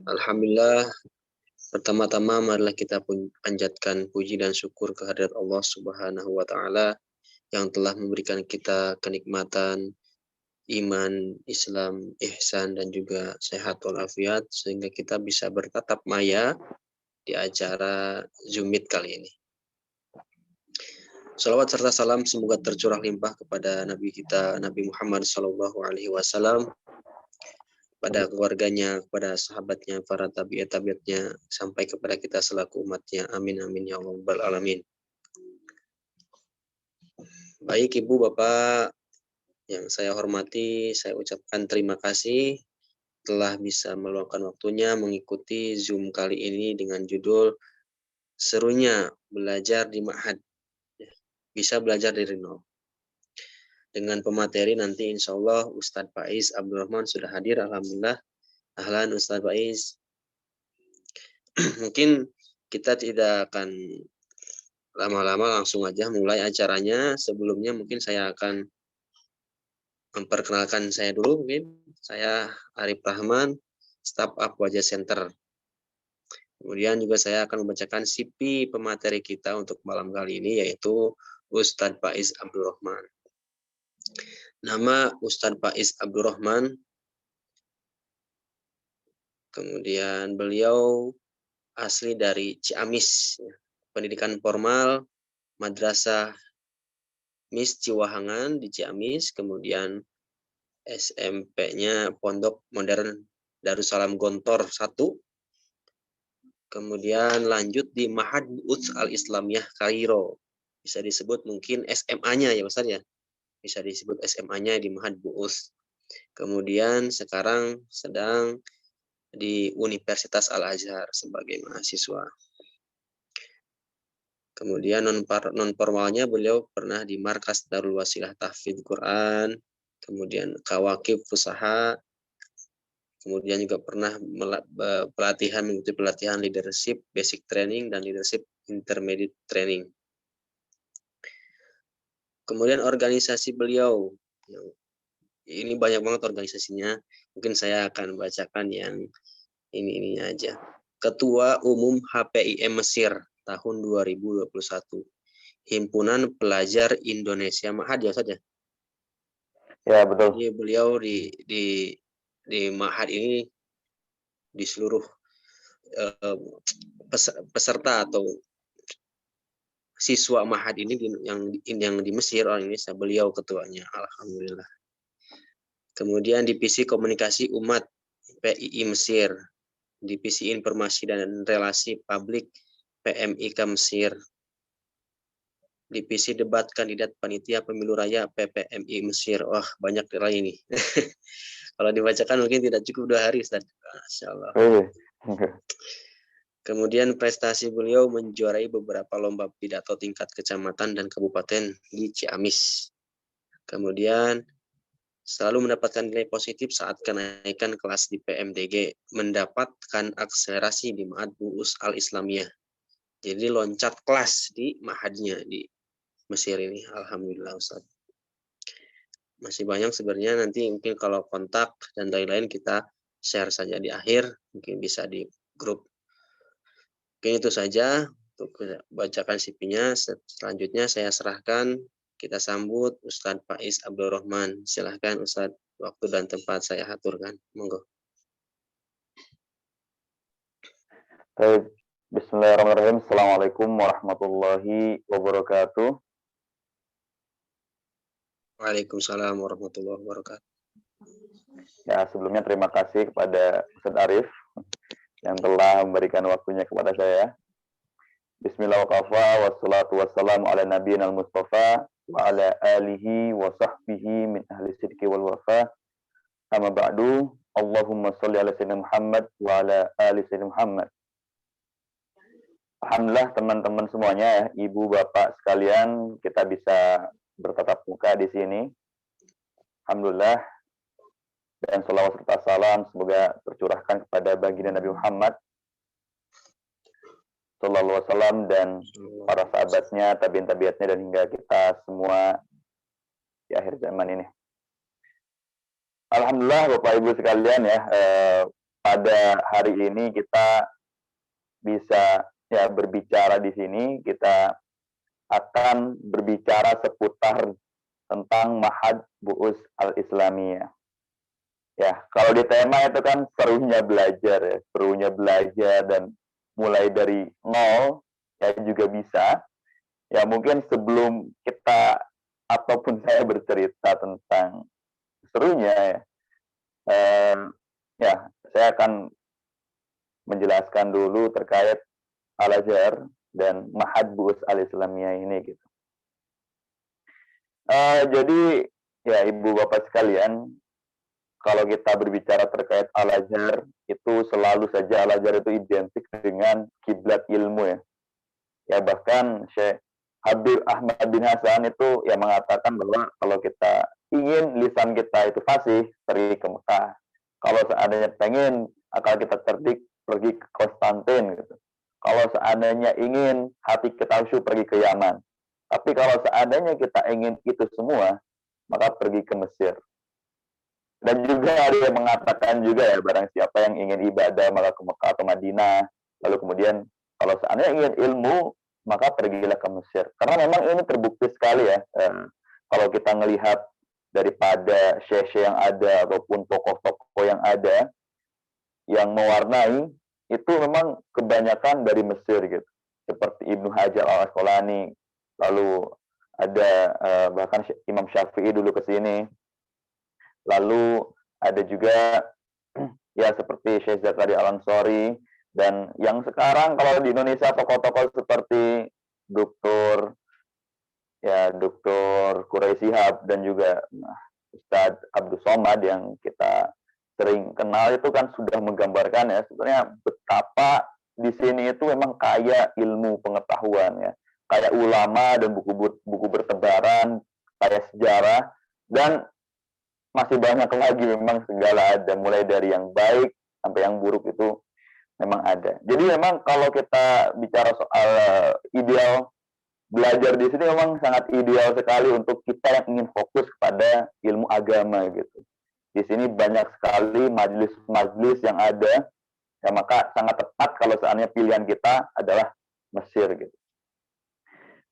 Alhamdulillah, pertama-tama marilah kita panjatkan puji dan syukur kehadirat Allah Subhanahu wa taala yang telah memberikan kita kenikmatan iman, Islam, ihsan dan juga sehat walafiat sehingga kita bisa bertatap maya di acara Zoom Meet kali ini. Salawat serta salam semoga tercurah limpah kepada Nabi kita Nabi Muhammad SAW, pada keluarganya, kepada sahabatnya, para tabiat-tabiatnya, sampai kepada kita selaku umatnya. Amin, amin, ya Rabbal Alamin. Baik Ibu, Bapak yang saya hormati, saya ucapkan terima kasih telah bisa meluangkan waktunya mengikuti Zoom kali ini dengan judul Serunya Belajar di Ma'had. Bisa belajar dari nol. Dengan pemateri nanti insya Allah Ustadz Faiz Abdurrahman sudah hadir. Alhamdulillah. Ahlan Ustadz Faiz. Mungkin kita tidak akan lama-lama, langsung aja mulai acaranya. Sebelumnya mungkin saya akan memperkenalkan saya dulu. Mungkin saya Arif Rahman, Staf Up Wajah Center. Kemudian juga saya akan membacakan CV pemateri kita untuk malam kali ini, yaitu Ustadz Faiz Abdurrahman. Nama Ustadz Faiz Abdurrahman. Kemudian beliau asli dari Ciamis, pendidikan formal Madrasah Miss Ciwahangan di Ciamis, kemudian SMP-nya Pondok Modern Darussalam Gontor 1, kemudian lanjut di Ma'had Bu'uts Al-Islamiyah Kairo, bisa disebut mungkin SMA-nya ya Ustaz ya, bisa disebut SMA-nya di Ma'had Bu'uts. Kemudian sekarang sedang di Universitas Al-Azhar sebagai mahasiswa. Kemudian non formalnya beliau pernah di Markas Darul Wasilah Tahfidz Quran, kemudian Kawakib Fusaha, kemudian juga pernah mengikuti pelatihan leadership basic training dan leadership intermediate training. Kemudian organisasi beliau, ini banyak banget organisasinya, mungkin saya akan bacakan yang ini aja. Ketua Umum HPIM Mesir tahun 2021. Himpunan Pelajar Indonesia Ma'had ya saja. Ya, betul. Jadi beliau di Ma'had ini di seluruh peserta atau siswa Ma'had ini yang di Mesir orang Indonesia, beliau ketuanya, alhamdulillah. Kemudian divisi komunikasi umat PII Mesir, divisi informasi dan relasi publik PMIK Mesir, divisi debat kandidat panitia pemilu raya PPMI Mesir. Wah, banyak lagi ini. Kalau dibacakan mungkin tidak cukup 2 hari, Ustaz. Masyaallah. Kemudian prestasi beliau menjuarai beberapa lomba pidato tingkat kecamatan dan kabupaten di Ciamis. Kemudian selalu mendapatkan nilai positif saat kenaikan kelas di PMDG, mendapatkan akselerasi di Ma'had Bu'uts Al-Islamiyah. Jadi loncat kelas di Ma'hadnya di Mesir ini, alhamdulillah Ustaz. Masih banyak sebenarnya, nanti mungkin kalau kontak dan lain-lain kita share saja di akhir, mungkin bisa di grup. Mungkin itu saja untuk bacakan CV-nya. Selanjutnya saya serahkan, kita sambut Ustadz Faiz Abdurrahman. Silahkan Ustadz, waktu dan tempat saya aturkan. Monggo. Baik. Bismillahirrahmanirrahim. Assalamualaikum warahmatullahi wabarakatuh. Waalaikumsalam warahmatullahi wabarakatuh. Ya, sebelumnya terima kasih kepada Ustadz Arif yang telah memberikan waktunya kepada saya. Bismillah wa kafa, wassalatu wassalamu ala nabiyina al-mustafa wa ala alihi wa sahbihi min ahli sidqi wal wafa. Amma ba'du, Allahumma sholli ala sayyidina Muhammad wa ala ali sayyidina Muhammad. Alhamdulillah teman-teman semuanya, ya, ibu bapak sekalian, kita bisa bertatap muka di sini. Alhamdulillah, dan salawat serta salam semoga tercurahkan kepada baginda Nabi Muhammad sallallahu alaihi wasallam dan para sahabatnya, tabiin-tabiatnya, dan hingga kita semua di akhir zaman ini. Alhamdulillah Bapak Ibu sekalian, ya, pada hari ini kita bisa ya berbicara di sini, kita akan berbicara seputar tentang Ma'had Bu'us Al-Islamiyah. Ya, kalau di tema itu kan serunya belajar ya, serunya belajar dan mulai dari nol ya juga bisa. Ya mungkin sebelum kita ataupun saya bercerita tentang serunya ya, ya saya akan menjelaskan dulu terkait Al-Azhar dan Ma'had Bu'us Al-Islamiyah ini gitu. Jadi ya Ibu Bapak sekalian, kalau kita berbicara terkait Al-Azhar, itu selalu saja Al-Azhar itu identik dengan kiblat ilmu ya. Ya bahkan Syekh Habib Ahmad bin Hasan itu yang mengatakan bahwa kalau kita ingin lisan kita itu fasih, pergi ke Mekah. Kalau seandainya pengen akal kita cerdik, pergi ke Konstantin gitu. Kalau seandainya ingin hati kita khusyuk, pergi ke Yaman. Tapi kalau seandainya kita ingin itu semua, maka pergi ke Mesir. Dan juga ada yang mengatakan juga ya, barang siapa yang ingin ibadah maka ke Mekah atau Madinah. Lalu kemudian kalau seandainya ingin ilmu, maka pergilah ke Mesir. Karena memang ini terbukti sekali ya. Kalau kita melihat daripada syekh-syekh yang ada ataupun tokoh-tokoh yang ada yang mewarnai, itu memang kebanyakan dari Mesir gitu. Seperti Ibnu Hajar al-Asqalani, lalu ada bahkan Imam Syafi'i dulu ke sini. Lalu ada juga ya seperti Syekh Zakaria Al-Ansori, dan yang sekarang kalau di Indonesia tokoh-tokoh seperti Dr. Quraisy Shihab dan juga Ustadz Abdul Somad yang kita sering kenal itu kan sudah menggambarkan ya sebenarnya betapa di sini itu memang kaya ilmu pengetahuan ya, kaya ulama dan buku bertebaran, kaya sejarah, dan masih banyak lagi memang segala ada, mulai dari yang baik sampai yang buruk itu memang ada. Jadi memang kalau kita bicara soal ideal belajar di sini memang sangat ideal sekali untuk kita yang ingin fokus kepada ilmu agama gitu. Di sini banyak sekali majelis-majelis yang ada, ya maka sangat tepat kalau seandainya pilihan kita adalah Mesir gitu.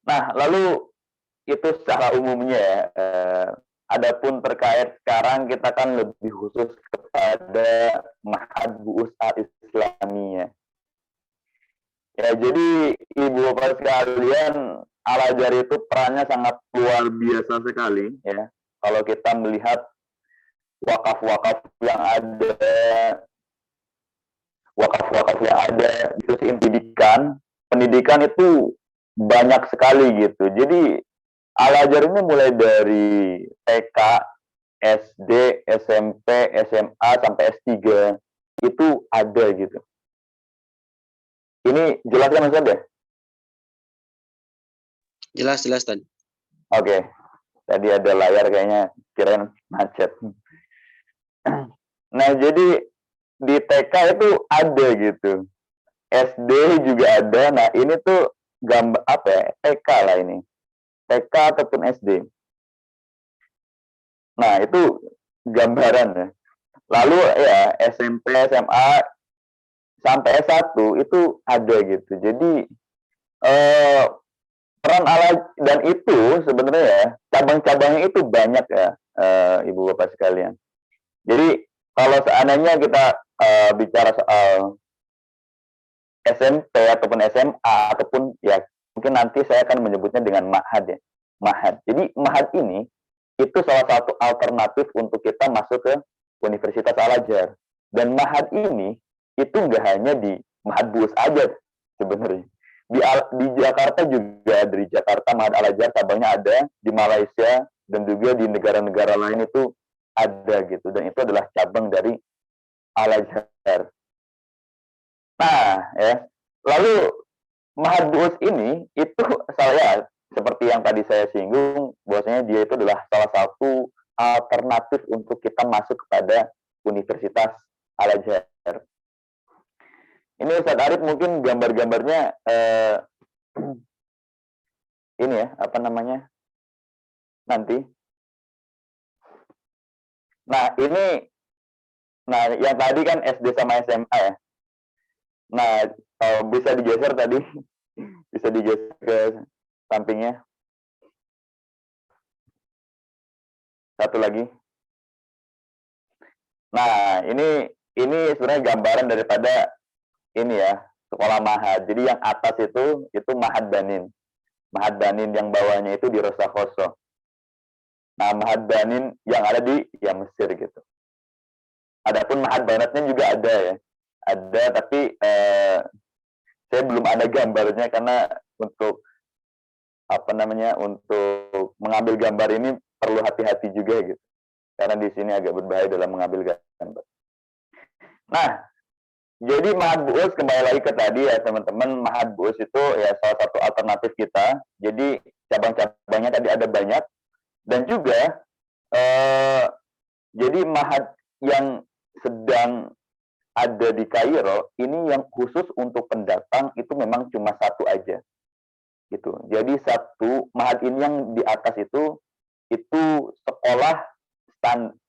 Nah, lalu itu secara umumnya ya. Adapun terkait sekarang kita kan lebih khusus kepada Ma'had Bu'us Al-Islamiyah. Ya, jadi Ibu Bapak sekalian, Al-Azhar itu perannya sangat luar biasa sekali ya. Kalau kita melihat wakaf-wakaf yang ada, itu pendidikan itu banyak sekali gitu. Jadi Al-Azhar ini mulai dari TK, SD, SMP, SMA, sampai S3 itu ada gitu. Ini jelas kan Mas ya? Jelas tadi. Oke. Tadi ada layar kayaknya, kirain macet. Nah, jadi di TK itu ada gitu. SD juga ada. Nah, ini tuh gambar apa ya? TK lah ini. TK ataupun SD. Nah, itu gambaran ya. Lalu ya SMP, SMA, sampai S1 itu ada gitu. Jadi peran dan itu sebenarnya ya, cabang-cabangnya itu banyak ya, Ibu Bapak sekalian. Jadi kalau seandainya kita bicara soal SMP ataupun SMA ataupun ya mungkin nanti saya akan menyebutnya dengan Ma'had ya. Ma'had. Jadi Ma'had ini itu salah satu alternatif untuk kita masuk ke Universitas Al-Azhar. Dan Ma'had ini itu nggak hanya di Ma'had Bu'us aja sebenarnya. Di Jakarta juga, dari Jakarta Ma'had Al-Azhar cabangnya ada, di Malaysia dan juga di negara-negara lain itu ada gitu. Dan itu adalah cabang dari Al-Azhar. Nah, ya. Lalu Ma'had Bu'us ini itu saya seperti yang tadi saya singgung, bahwasanya dia itu adalah salah satu alternatif untuk kita masuk kepada Universitas Al-Azhar. Ini Ustadz Arif mungkin gambar-gambarnya ini ya, apa namanya? Nanti. Nah, ini Nah, yang tadi kan SD sama SMA ya. Nah, bisa digeser tadi, bisa digeser ke sampingnya. Satu lagi. Nah, ini sebenarnya gambaran daripada ini ya, sekolah Mahad. Jadi yang atas itu Mahad Banin. Mahad Banin yang bawahnya itu di Rosa Khoso. Nah, Mahad Banin yang ada di ya Mesir gitu. Adapun Mahad Banatnya juga ada ya. Ada, tapi saya belum ada gambarnya karena untuk apa namanya, untuk mengambil gambar ini perlu hati-hati juga gitu. Karena di sini agak berbahaya dalam mengambil gambar. Nah, jadi Mahad Buus kembali lagi ke tadi ya teman-teman, Mahad Buus itu ya salah satu alternatif kita. Jadi cabang-cabangnya tadi ada banyak, dan juga jadi Mahad yang sedang ada di Kairo ini yang khusus untuk pendatang itu memang cuma satu aja gitu. Jadi satu Mahad ini yang di atas itu sekolah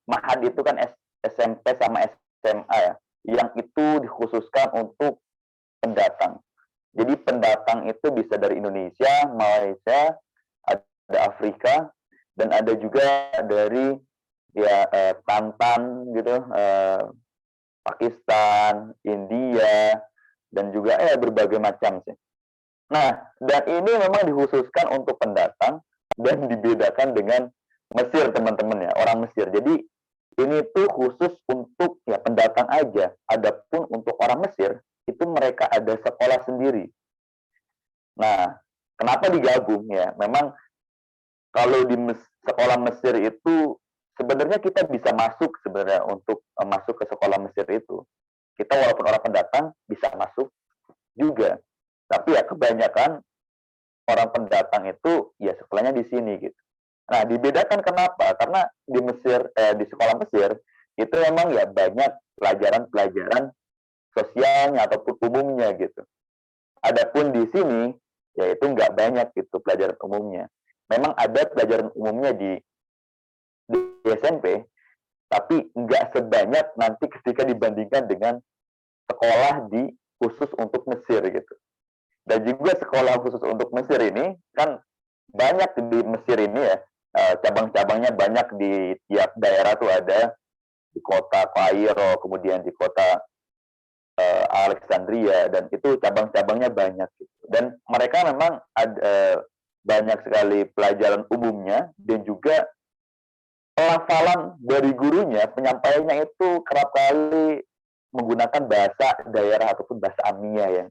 Mahad itu kan SMP sama SMA ya, yang itu dikhususkan untuk pendatang. Jadi pendatang itu bisa dari Indonesia, Malaysia, ada Afrika, dan ada juga dari ya Tantan gitu, Pakistan, India, dan juga berbagai macam sih. Nah, dan ini memang dikhususkan untuk pendatang dan dibedakan dengan Mesir teman-teman ya, orang Mesir. Jadi ini tuh khusus untuk ya pendatang aja. Adapun untuk orang Mesir itu mereka ada sekolah sendiri. Nah, kenapa digabung ya? Memang kalau di sekolah Mesir itu sebenarnya kita bisa masuk sebenarnya untuk masuk ke sekolah Mesir itu. Kita walaupun orang pendatang bisa masuk juga. Tapi ya kebanyakan orang pendatang itu ya sekolahnya di sini gitu. Nah, dibedakan kenapa? Karena di Mesir, di sekolah Mesir itu memang ya banyak pelajaran-pelajaran sosialnya ataupun umumnya gitu. Adapun di sini ya itu nggak banyak gitu pelajaran umumnya. Memang ada pelajaran umumnya di SMP, tapi nggak sebanyak nanti ketika dibandingkan dengan sekolah di khusus untuk Mesir gitu. Dan juga sekolah khusus untuk Mesir ini kan banyak di Mesir ini ya, cabang-cabangnya banyak di tiap daerah tuh ada, di kota Kairo, kemudian di kota Alexandria, dan itu cabang-cabangnya banyak gitu. Dan mereka memang ada banyak sekali pelajaran umumnya, dan juga pelafalan dari gurunya, penyampaiannya itu kerap kali menggunakan bahasa daerah ataupun bahasa Amiyah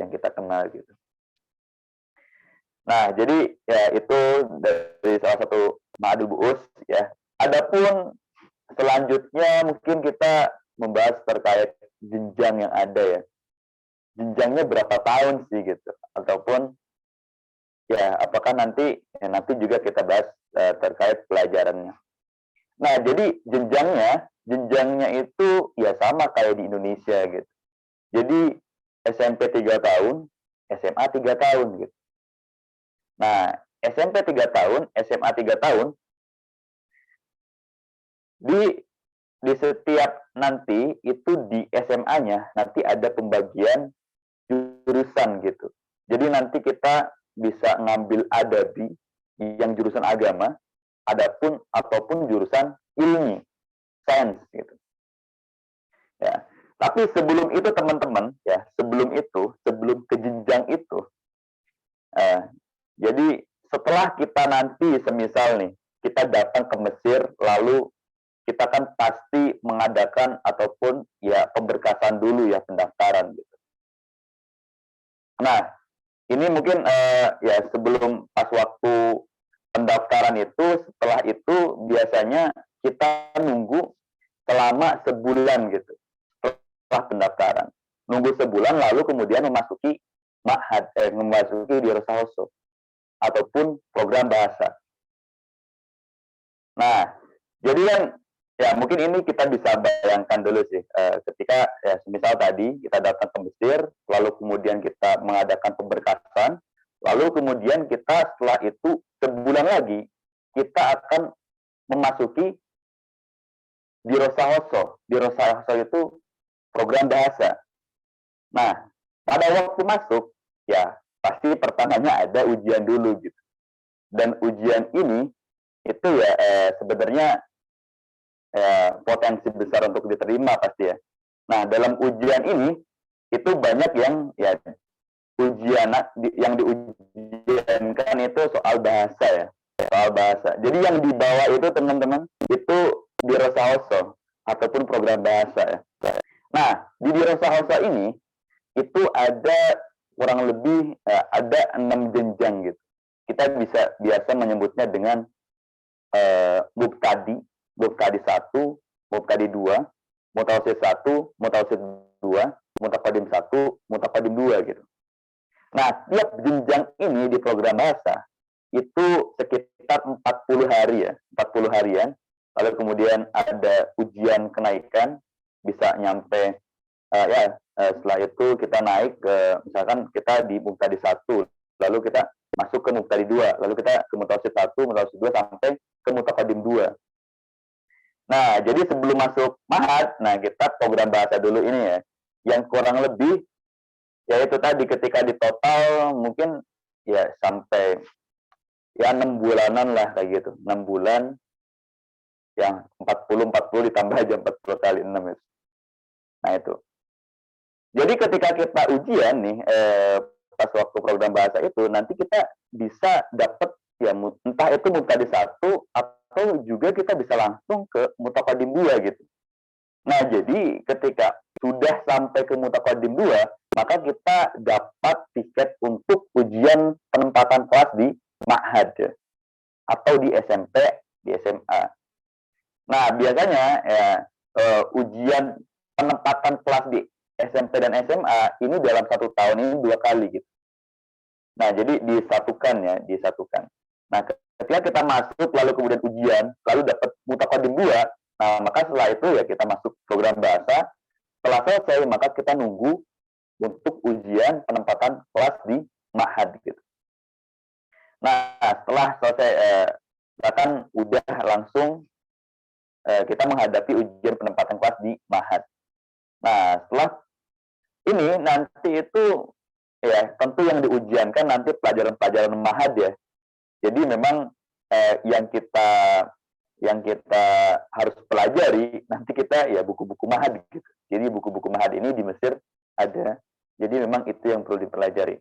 yang kita kenal gitu. Nah, jadi ya itu dari salah satu Ma'hadul Bu'us ya. Adapun selanjutnya mungkin kita membahas terkait jenjang yang ada ya. Jenjangnya berapa tahun sih gitu, ataupun ya apakah nanti juga kita bahas terkait pelajarannya. Nah, jadi jenjangnya itu ya sama kayak di Indonesia gitu. Jadi SMP 3 tahun, SMA 3 tahun gitu. Nah, SMP 3 tahun, SMA 3 tahun, di setiap nanti itu di SMA-nya nanti ada pembagian jurusan gitu. Jadi nanti kita bisa ngambil adabi yang jurusan agama, ataupun jurusan ilmi, sains gitu. Ya. Tapi sebelum itu teman-teman ya, sebelum ke jenjang itu, jadi setelah kita nanti semisal nih kita datang ke Mesir, lalu kita kan pasti mengadakan ataupun ya pemberkasan dulu ya, pendaftaran gitu. Nah, ini mungkin ya sebelum pas waktu pendaftaran itu, setelah itu biasanya kita nunggu selama sebulan gitu setelah pendaftaran. Nunggu sebulan lalu kemudian memasuki Ma'had, memasuki Dirasah ataupun program bahasa. Nah, jadi kan ya mungkin ini kita bisa bayangkan dulu sih, ketika ya misal tadi kita datang ke Mesir, lalu kemudian kita mengadakan pemberkasan, lalu kemudian kita setelah itu sebulan lagi kita akan memasuki Dirosahoso. Dirosahoso itu program bahasa. Nah, pada waktu masuk, ya pasti pertamanya ada ujian dulu gitu. Dan ujian ini itu ya sebenarnya potensi besar untuk diterima pasti ya. Nah, dalam ujian ini itu banyak yang ya ujian yang diujiankan itu soal bahasa ya, soal bahasa. Jadi yang dibawa itu teman-teman itu Dirosahoso ataupun program bahasa ya. Nah, di Dirosahoso ini itu ada kurang lebih ada 6 jenjang gitu. Kita bisa biasa menyebutnya dengan mubtadi, mubtadi 1, mubtadi 2, mutawasid 1, mutawasid 2, mutaqaddim 1, mutaqaddim 2 gitu. Nah, tiap jenjang ini di program bahasa itu sekitar 40 hari ya, 40 harian. Lalu kemudian ada ujian kenaikan bisa nyampe setelah itu kita naik ke misalkan kita di mubtadi 1, lalu kita masuk ke mubtadi 2, lalu kita ke mutawasid 1, mutawasid 2 sampai ke mutaqaddim 2. Nah, jadi sebelum masuk mahad, nah kita program bahasa dulu ini ya, yang kurang lebih yaitu tadi ketika di total mungkin ya sampai ya 6 bulanan lah kayak gitu. 6 bulan yang 40 ditambah aja 40 kali 6 itu. Nah itu. Jadi ketika kita ujian nih pas waktu program bahasa itu nanti kita bisa dapat ya entah itu mubtadi 1 atau juga kita bisa langsung ke mutaqaddim 2 gitu. Nah, jadi ketika sudah sampai ke mutaqaddim 2, maka kita dapat tiket untuk ujian penempatan kelas di ma'had ya, atau di SMP, di SMA. Nah, biasanya ya ujian penempatan kelas di SMP dan SMA ini dalam 1 tahun ini 2 kali gitu. Nah, jadi disatukan ya, disatukan. Nah, ketika kita masuk lalu kemudian ujian, lalu dapat mutaqaddim 2, nah, maka setelah itu ya kita masuk program bahasa. Setelah selesai, maka kita nunggu untuk ujian penempatan kelas di ma'had gitu. Nah, setelah selesai bahkan udah langsung kita menghadapi ujian penempatan kelas di ma'had. Nah, setelah ini nanti itu ya tentu yang diujiankan nanti pelajaran-pelajaran ma'had ya. Jadi memang yang kita harus pelajari nanti kita ya buku-buku ma'had gitu. Jadi buku-buku ma'had ini di Mesir ada. Jadi memang itu yang perlu dipelajari.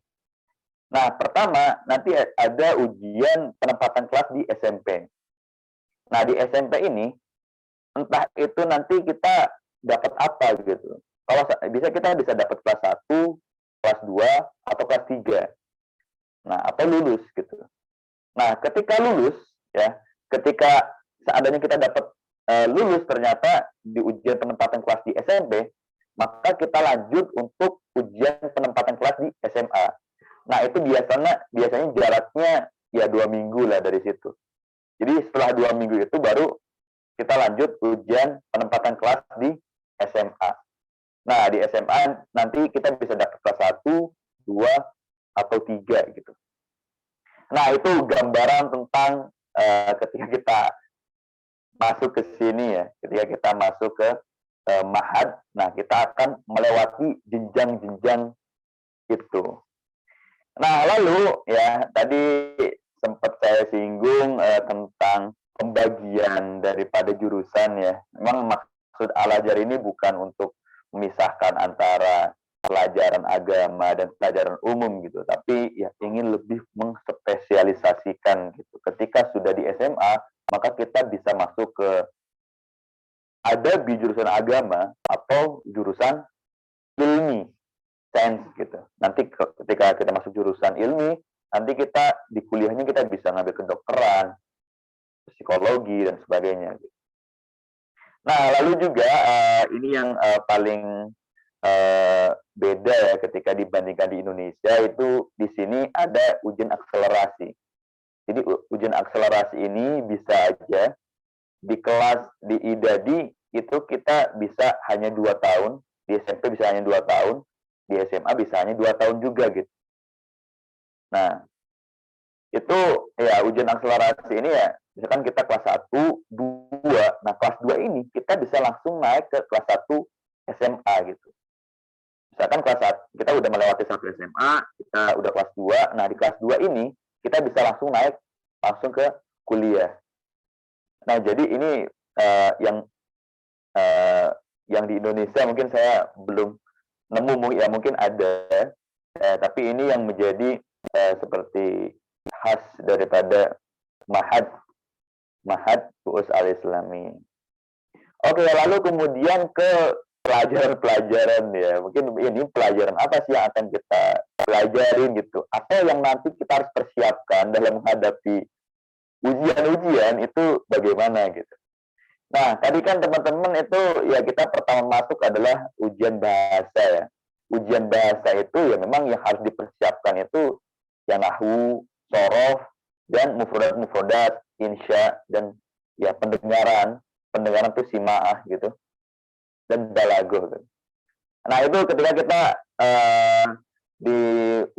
Nah, pertama nanti ada ujian penempatan kelas di SMP. Nah, di SMP ini entah itu nanti kita dapat apa gitu. Kalau kita bisa dapat kelas 1, kelas 2 atau kelas 3. Nah, atau lulus gitu. Nah, ketika lulus ya, ketika seandainya kita dapat lulus ternyata di ujian penempatan kelas di SMP, maka kita lanjut untuk ujian penempatan kelas di SMA. Nah, itu biasanya jaraknya ya 2 minggu lah dari situ. Jadi setelah 2 minggu itu baru kita lanjut ujian penempatan kelas di SMA. Nah, di SMA nanti kita bisa dapat kelas 1, 2, atau 3 gitu. Nah, itu gambaran tentang ketika kita masuk ke sini ya, ketika kita masuk ke ma'had, nah kita akan melewati jenjang-jenjang itu. Nah, lalu ya tadi sempat saya singgung tentang pembagian daripada jurusan ya. Memang maksud Al-Azhar ini bukan untuk memisahkan antara pelajaran agama dan pelajaran umum gitu, tapi ya ingin lebih mengspesialisasikan gitu. Ketika sudah di SMA, maka kita bisa masuk ke ada di jurusan agama atau jurusan ilmi, sains gitu. Nanti ketika kita masuk jurusan ilmi, nanti kita di kuliahnya kita bisa ngambil kedokteran, psikologi dan sebagainya. Nah, lalu juga ini yang paling beda ya ketika dibandingkan di Indonesia itu di sini ada ujian akselerasi. Jadi ujian akselerasi ini bisa aja di kelas di IDADI itu kita bisa hanya 2 tahun, di SMP bisa hanya 2 tahun, di SMA bisa hanya 2 tahun juga gitu. Nah, itu ya ujian akselerasi ini ya Misalkan kita kelas 1, 2, nah kelas 2 ini kita bisa langsung naik ke kelas 1 SMA gitu. Misalkan kelas 1 kita udah melewati 1 SMA, kita udah kelas 2, nah di kelas 2 ini kita bisa langsung naik langsung ke kuliah. Nah, jadi ini yang eh, yang di Indonesia mungkin saya belum nemu, ya mungkin ada, tapi ini yang menjadi seperti khas daripada Mahad Bu'us Al-Islami. Oke, lalu kemudian ke pelajaran-pelajaran ya. Mungkin ini pelajaran apa sih yang akan kita pelajarin gitu? Atau yang nanti kita harus persiapkan dalam menghadapi ujian-ujian itu bagaimana gitu. Nah, tadi kan teman-teman itu ya kita pertama masuk adalah ujian bahasa ya. Ujian bahasa itu ya memang yang harus dipersiapkan itu ya nahwu, sorof, dan mufrodat, insya, dan ya pendengaran tuh simaah gitu, dan balagoh. Gitu. Nah itu ketika kita di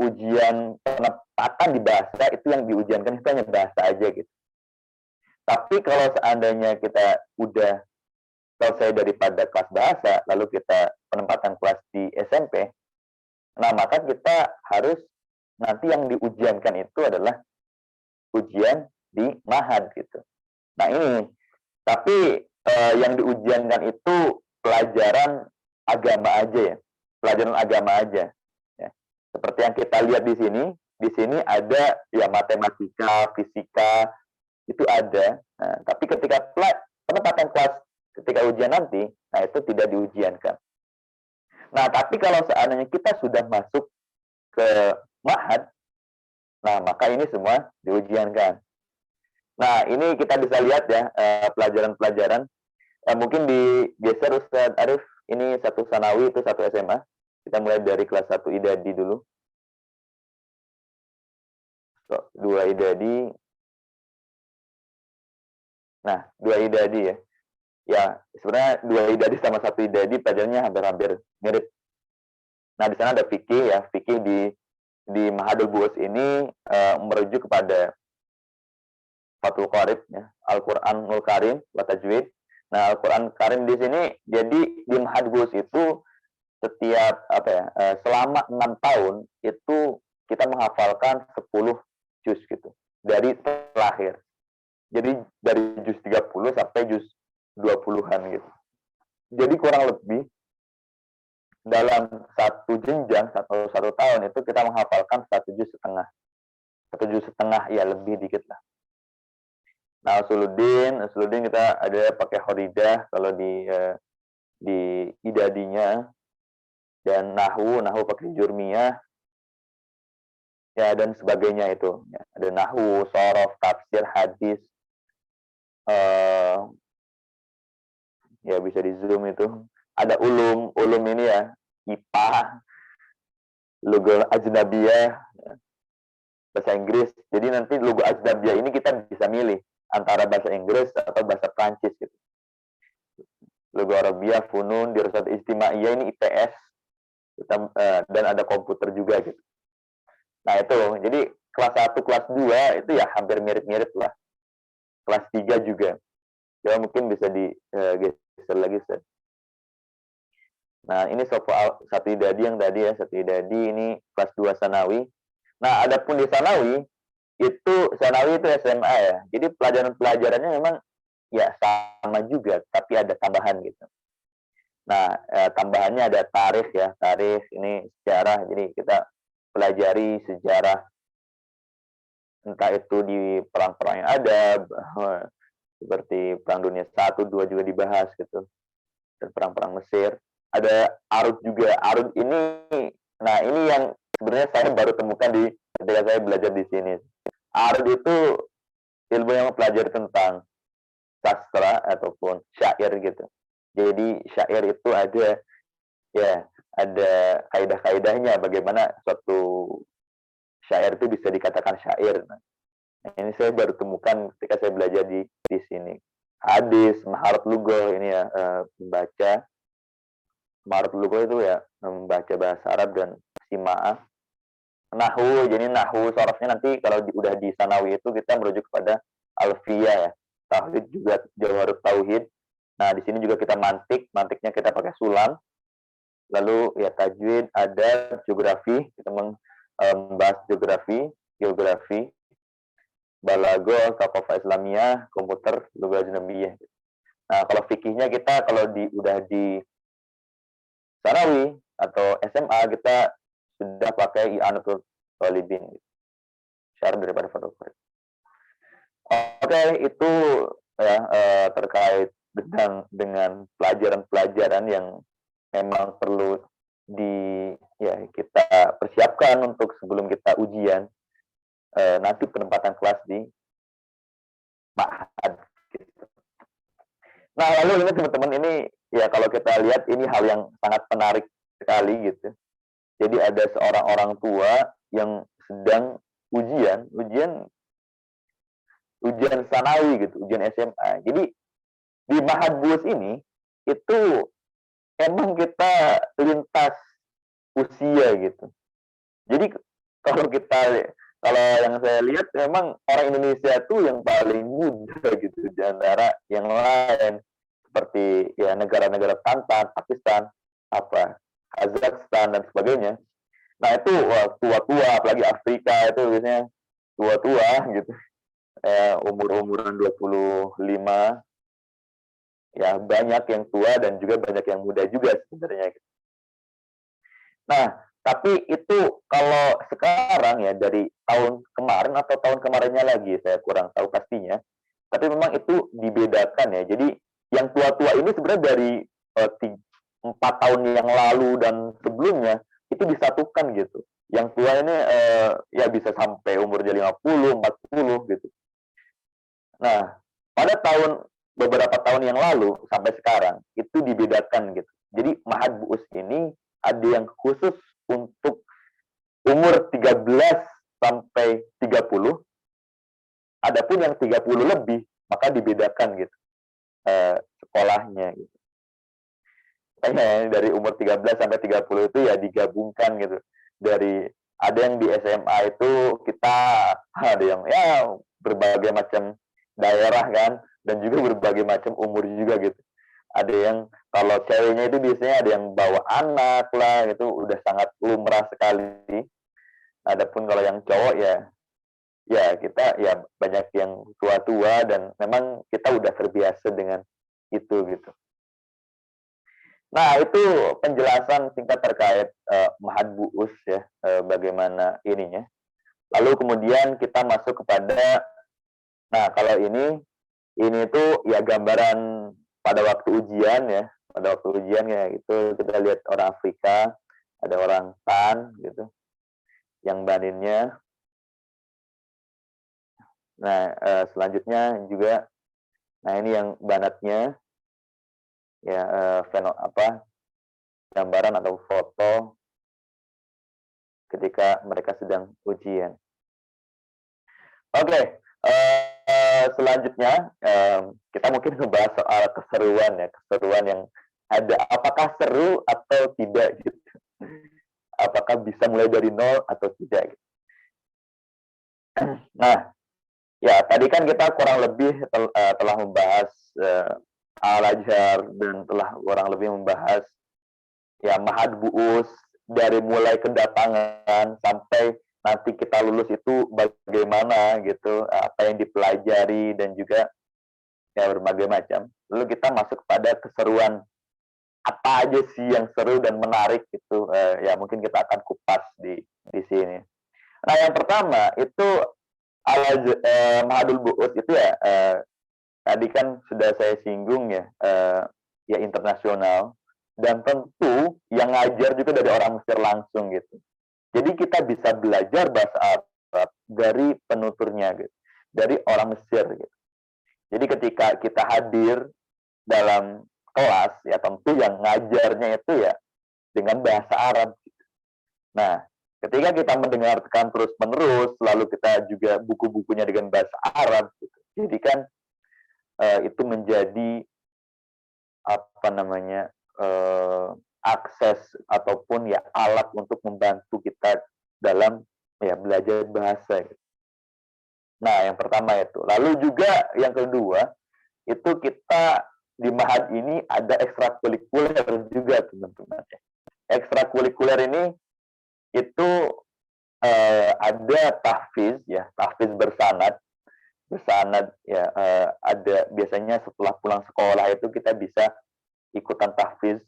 ujian penempatan di bahasa itu yang diujiankan itu hanya bahasa aja gitu. Tapi kalau seandainya kita udah selesai daripada kelas bahasa, lalu kita penempatan kelas di SMP, nah maka kita harus nanti yang diujiankan itu adalah ujian di mahad gitu. Nah ini, tapi yang diujiankan itu pelajaran agama aja ya, pelajaran agama aja. Ya. Seperti yang kita lihat di sini ada ya matematika, fisika, itu ada. Nah, tapi ketika penempatan kelas ketika ujian nanti, nah itu tidak diujiankan. Nah, tapi kalau seandainya kita sudah masuk ke mahad, nah maka ini semua diujiankan. Nah, ini kita bisa lihat ya pelajaran-pelajaran. Mungkin digeser Ustaz Arif, ini satu sanawi itu satu SMA. Kita mulai dari kelas 1 idadi dulu. 2 idadi. Nah, 2 idadi ya. Ya, sebenarnya 2 idadi sama 1 idadi pelajarannya hampir-hampir mirip. Nah, di sana ada fikih ya. Fikih di Mahadul Bu'us ini merujuk kepada Fathul Qarib ya, Al-Qur'anul Karim wa tajwid. Nah, Al-Qur'an Karim di sini jadi di Mahadul Bu'us itu setiap selama 6 tahun itu kita menghafalkan 10 juz gitu dari terakhir. Jadi dari juz 30 sampai juz 20-an gitu. Jadi kurang lebih dalam satu jenjang satu tahun itu kita menghafalkan 1 juz setengah. 1 juz setengah ya lebih dikit lah. Nah, Usuluddin kita ada pakai khoridah kalau di idadinya, dan nahwu pakai jurmiyah ya, dan sebagainya itu. Ya, ada nahwu, sorof, tafsir, hadis, ya bisa di zoom itu. Ada ulum ini ya, IPA, logo ajnabiyah, bahasa Inggris. Jadi nanti logo ajnabiyah ini kita bisa milih antara bahasa Inggris atau bahasa Prancis gitu. Logo Arabiyah, Funun, Dirasat Istimaiyah ini IPS, dan ada komputer juga gitu. Nah itu, jadi kelas 1, kelas 2 itu ya hampir mirip-mirip lah. Kelas 3 juga. Ya mungkin bisa digeser lagi, Ustaz. Nah, ini soal 1 idadi yang tadi ya, 1 idadi ini kelas 2 sanawi. Nah, adapun di sanawi itu SMA ya. Jadi pelajaran-pelajarannya memang ya sama juga, tapi ada tambahan gitu. Nah, tambahannya ada tarikh ya, tarikh ini sejarah. Jadi kita pelajari sejarah, entah itu di perang-perang yang ada, seperti Perang Dunia 1, 2 juga dibahas gitu. Dan perang-perang Mesir. Ada arud juga. Arud ini, nah ini yang sebenarnya saya baru temukan ketika saya belajar di sini. Arud itu ilmu yang mempelajari tentang sastra ataupun syair gitu. Jadi syair itu ada kaidah-kaidahnya bagaimana suatu syair itu bisa dikatakan syair. Nah, ini saya baru temukan ketika saya belajar di sini. Hadis, maharat lughah ini ya, membaca. Maharat lughah itu ya membaca bahasa Arab dan simaah. Nahwu, jadi nahwu sorofnya nanti kalau udah di sanawi itu kita merujuk kepada alfiyah ya. Tauhid juga Jawharut Tauhid. Nah, di sini juga kita mantiknya kita pakai sulam. Lalu ya tajwid, ada geografi, kita membahas geografi, balago, thaqafah Islamiyah, komputer, lugah ajnabiyah. Nah, kalau fikihnya kita kalau udah di Sanawi atau SMA kita sudah pakai i'anatul thalibin. Syarat daripada Fathul Qorib. Oke, itu ya terkait dengan pelajaran-pelajaran yang memang perlu kita persiapkan untuk sebelum kita ujian nanti penempatan kelas di ma'had. Gitu. Nah, lalu ini teman-teman, ini ya kalau kita lihat ini hal yang sangat menarik sekali gitu. Jadi ada seorang orang tua yang sedang ujian sanawi gitu, ujian SMA. Jadi di Ma'had Buus ini itu emang kita lintas usia gitu. Jadi kalau yang saya lihat memang orang Indonesia itu yang paling muda gitu di antara yang lain, seperti ya negara-negara Tantan, Pakistan, Kazakhstan dan sebagainya. Nah itu tua-tua, apalagi Afrika itu biasanya tua-tua gitu. Umur-umuran 25, ya banyak yang tua dan juga banyak yang muda juga sebenarnya. Nah, tapi itu kalau sekarang ya dari tahun kemarin atau tahun kemarinnya lagi, saya kurang tahu pastinya. Tapi memang itu dibedakan ya. Jadi yang tua-tua ini sebenarnya dari 4 tahun yang lalu dan sebelumnya itu disatukan gitu. Yang tua ini ya bisa sampai umurnya 50, 40 gitu. Nah, pada beberapa tahun yang lalu sampai sekarang itu dibedakan gitu. Jadi Ma'had Buus ini ada yang khusus untuk umur 13 sampai 30. Adapun yang 30 lebih maka dibedakan gitu sekolahnya gitu. Makanya dari umur 13 sampai 30 itu ya digabungkan gitu. Ada yang di SMA itu kita ada yang ya berbagai macam daerah kan, dan juga berbagai macam umur juga gitu. Ada yang kalau ceweknya itu biasanya ada yang bawa anak lah, itu udah sangat lumrah sekali. Adapun kalau yang cowok ya kita ya banyak yang tua-tua dan memang kita udah terbiasa dengan itu gitu. Nah, itu penjelasan singkat terkait Ma'had Buus ya, bagaimana ininya. Lalu kemudian kita masuk kepada, nah kalau ini tuh ya gambaran pada waktu ujian ya. Pada waktu ujian ya itu kita lihat orang Afrika, ada orang Tan gitu, yang baninnya. Nah, selanjutnya juga, nah ini yang banatnya, ya gambaran atau foto ketika mereka sedang ujian. Oke, selanjutnya kita mungkin membahas soal keseruan yang ada. Apakah seru atau tidak gitu? Apakah bisa mulai dari nol atau tidak? Gitu. Nah, ya tadi kan kita kurang lebih telah membahas Al-Azhar dan telah kurang lebih membahas ya Ma'had Buus dari mulai kedatangan sampai nanti kita lulus itu bagaimana gitu, apa yang dipelajari dan juga ya berbagai macam. Lalu kita masuk pada keseruan, apa aja sih yang seru dan menarik itu, ya mungkin kita akan kupas di sini. Nah, yang pertama itu Ma'hadul Buus itu ya tadi kan sudah saya singgung ya, ya internasional, dan tentu yang ngajar juga dari orang Mesir langsung gitu. Jadi kita bisa belajar bahasa Arab dari penuturnya gitu, dari orang Mesir gitu. Jadi ketika kita hadir dalam kelas ya tentu yang ngajarnya itu ya dengan bahasa Arab gitu. Nah, ketika kita mendengarkan terus-menerus, lalu kita juga buku-bukunya dengan bahasa Arab gitu. Jadi kan itu menjadi akses ataupun ya alat untuk membantu kita dalam ya belajar bahasa. Nah, yang pertama itu. Lalu juga yang kedua, itu kita di Mahad ini ada ekstrakurikuler juga, teman-teman. Ekstrakurikuler ini itu ada tahfiz ya, tahfiz bersanad ya, ada biasanya setelah pulang sekolah itu kita bisa ikutan tahfiz,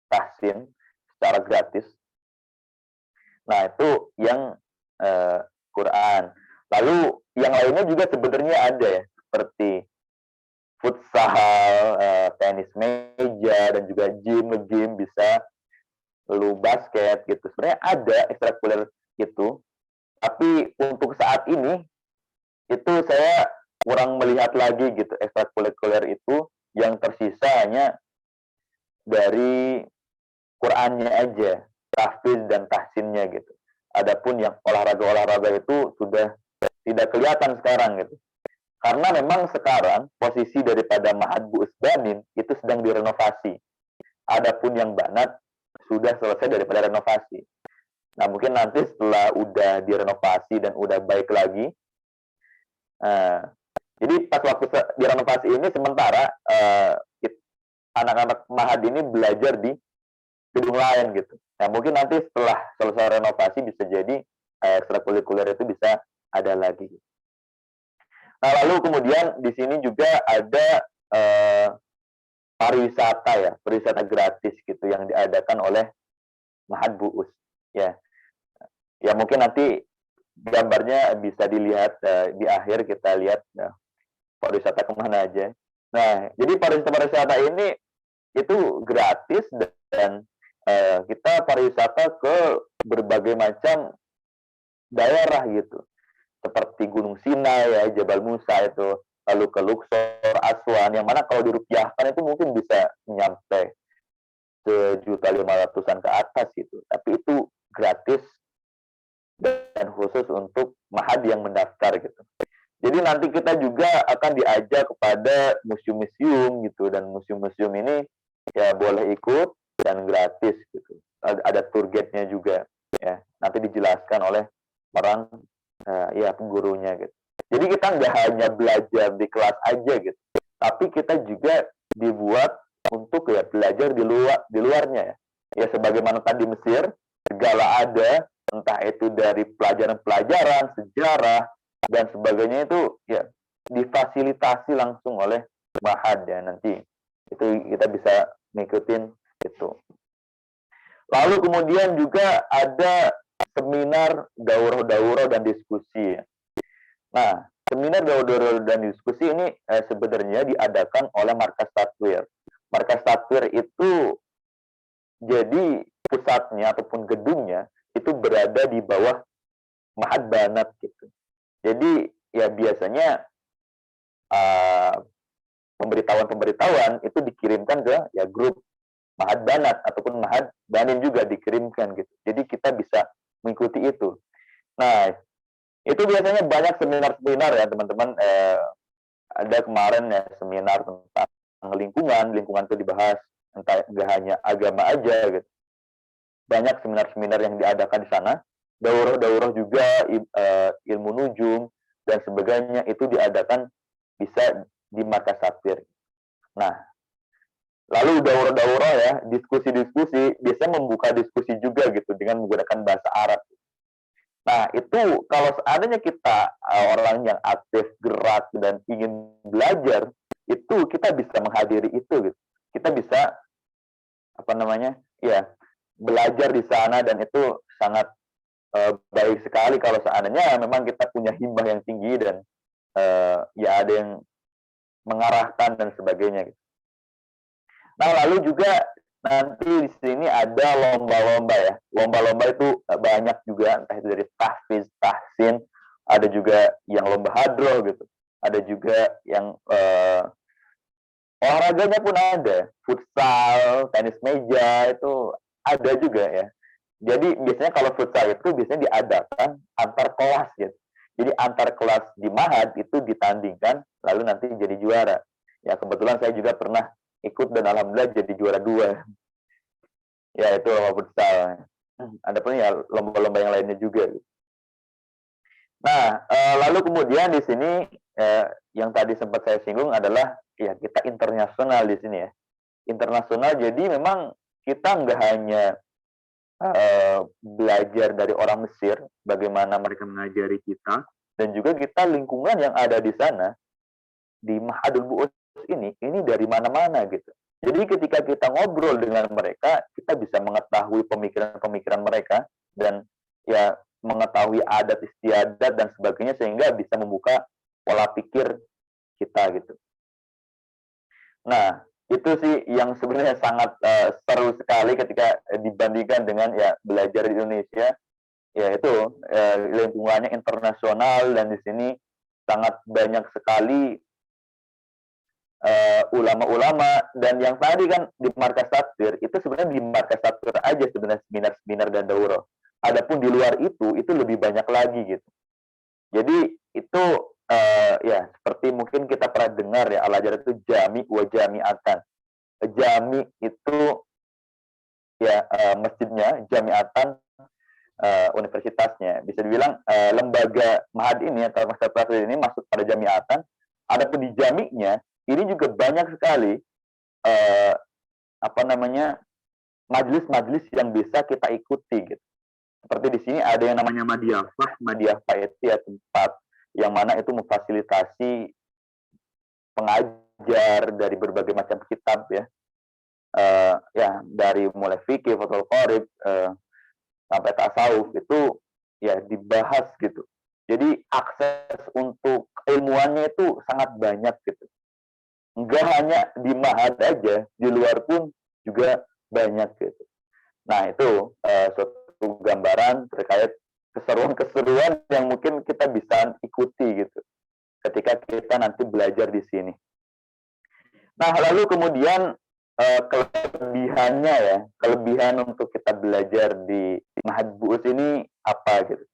tahsin secara gratis. Nah, itu yang Quran. Lalu yang lainnya juga sebenarnya ada ya, seperti futsal, tenis meja, dan juga gym bisa, lalu basket gitu. Sebenarnya ada ekstrakurikuler itu, tapi untuk saat ini itu saya kurang melihat lagi gitu ekstrakurikuler itu, yang tersisa hanya dari Qur'annya aja, tahfiz dan tahsinnya gitu. Adapun yang olahraga-olahraga itu sudah tidak kelihatan sekarang gitu. Karena memang sekarang posisi daripada Ma'had Bu Usbanin itu sedang direnovasi. Adapun yang Banat sudah selesai daripada renovasi. Nah, mungkin nanti setelah udah direnovasi dan udah baik lagi, jadi pas waktu direnovasi ini sementara anak-anak Ma'had ini belajar di gedung lain gitu. Nah, mungkin nanti setelah selesai renovasi bisa jadi ekstrakurikuler itu bisa ada lagi. Nah, lalu kemudian di sini juga ada pariwisata ya, pariwisata gratis gitu yang diadakan oleh Ma'had Bu'us ya. Ya mungkin nanti gambarnya bisa dilihat di akhir, kita lihat pariwisata kemana aja. Nah, jadi pariwisata ini itu gratis dan kita pariwisata ke berbagai macam daerah gitu, seperti Gunung Sinai ya, Jabal Musa itu, lalu ke Luxor, Aswan, yang mana kalau dirupiahkan itu mungkin bisa nyampe 1.500.000-an ke atas gitu. Tapi itu gratis dan khusus untuk Ma'had yang mendaftar gitu. Jadi nanti kita juga akan diajak kepada museum-museum gitu, dan museum-museum ini ya boleh ikut dan gratis gitu. Ada tour guide-nya juga ya. Nanti dijelaskan oleh orang ya gurunya gitu. Jadi kita nggak hanya belajar di kelas aja gitu, tapi kita juga dibuat untuk ya belajar di luarnya ya. Ya sebagaimana tadi Mesir, segala ada, entah itu dari pelajaran-pelajaran, sejarah dan sebagainya itu ya difasilitasi langsung oleh Ma'had ya, nanti itu kita bisa ngikutin itu. Lalu kemudian juga ada seminar daurah dan diskusi. Nah, seminar daurah dan diskusi ini sebenarnya diadakan oleh Markas Tatwir. Markas Tatwir itu jadi pusatnya ataupun gedungnya itu berada di bawah Ma'had Banat gitu. Jadi ya biasanya pemberitahuan itu dikirimkan ke ya grup Ma'had Banat ataupun Ma'had Banin juga dikirimkan gitu. Jadi kita bisa mengikuti itu. Nah, itu biasanya banyak seminar-seminar ya teman-teman. Ada kemarin ya seminar tentang lingkungan itu dibahas, entah nggak hanya agama aja gitu. Banyak seminar-seminar yang diadakan di sana. Daurah juga, ilmu nujum dan sebagainya itu diadakan bisa di Markas Tatwir. Nah, lalu daurah ya, diskusi-diskusi biasanya membuka diskusi juga gitu dengan menggunakan bahasa Arab. Nah, itu kalau seandainya kita orang yang aktif, gerak dan ingin belajar, itu kita bisa menghadiri itu gitu. Kita bisa ya belajar di sana, dan itu sangat baik sekali kalau seandainya memang kita punya himbah yang tinggi dan ya ada yang mengarahkan dan sebagainya gitu. Nah, lalu juga nanti di sini ada lomba-lomba ya. Lomba-lomba itu banyak juga, entah itu dari tahfiz, tahsin, ada juga yang lomba hadroh gitu. Ada juga yang olahraganya pun ada. Futsal, tenis meja itu ada juga ya. Jadi biasanya kalau futsal itu biasanya diadakan antar kelas gitu. Jadi antar kelas di Ma'had itu ditandingkan, lalu nanti jadi juara. Ya kebetulan saya juga pernah ikut dan alhamdulillah jadi juara 2. Ya itu lomba futsal. Ada pun ya lomba-lomba yang lainnya juga. Nah, lalu kemudian di sini yang tadi sempat saya singgung adalah ya kita internasional di sini ya. Internasional jadi memang kita nggak hanya belajar dari orang Mesir, bagaimana mereka mengajari kita, dan juga kita lingkungan yang ada di sana, di Ma'hadul Bu'us ini dari mana-mana gitu. Jadi ketika kita ngobrol dengan mereka, kita bisa mengetahui pemikiran-pemikiran mereka dan ya mengetahui adat istiadat dan sebagainya sehingga bisa membuka pola pikir kita gitu. Nah, itu sih yang sebenarnya sangat seru sekali ketika dibandingkan dengan ya belajar di Indonesia, ya itu lingkungannya internasional dan di sini sangat banyak sekali ulama-ulama dan yang tadi kan di markas takfir itu sebenarnya di markas takfir aja sebenarnya seminar-seminar dan daurah. Adapun di luar itu lebih banyak lagi gitu. Jadi itu ya seperti mungkin kita pernah dengar ya Al-Azhar itu jami wa jami'atan. Jami itu ya masjidnya, jami'atan universitasnya. Bisa dibilang lembaga Ma'had ini atau Master Praktisi ini masuk pada jami'atan. Adapun di jami'nya ini juga banyak sekali eh, apa namanya majelis-majelis yang bisa kita ikuti gitu. Seperti di sini ada yang namanya Madiyafah. Madiyafah itu ya tempat yang mana itu memfasilitasi pengajar dari berbagai macam kitab ya. Ya dari mulai fikih, fathul qorib, sampai tasawuf itu ya dibahas gitu. Jadi akses untuk ilmuannya itu sangat banyak gitu. Enggak hanya di Ma'had aja, di luar pun juga banyak gitu. Nah itu suatu gambaran terkait keseruan-keseruan yang mungkin kita bisa ikuti gitu ketika kita nanti belajar di sini. Nah lalu kemudian kelebihannya ya, kelebihan untuk kita belajar di Ma'had Bu'us ini apa gitu.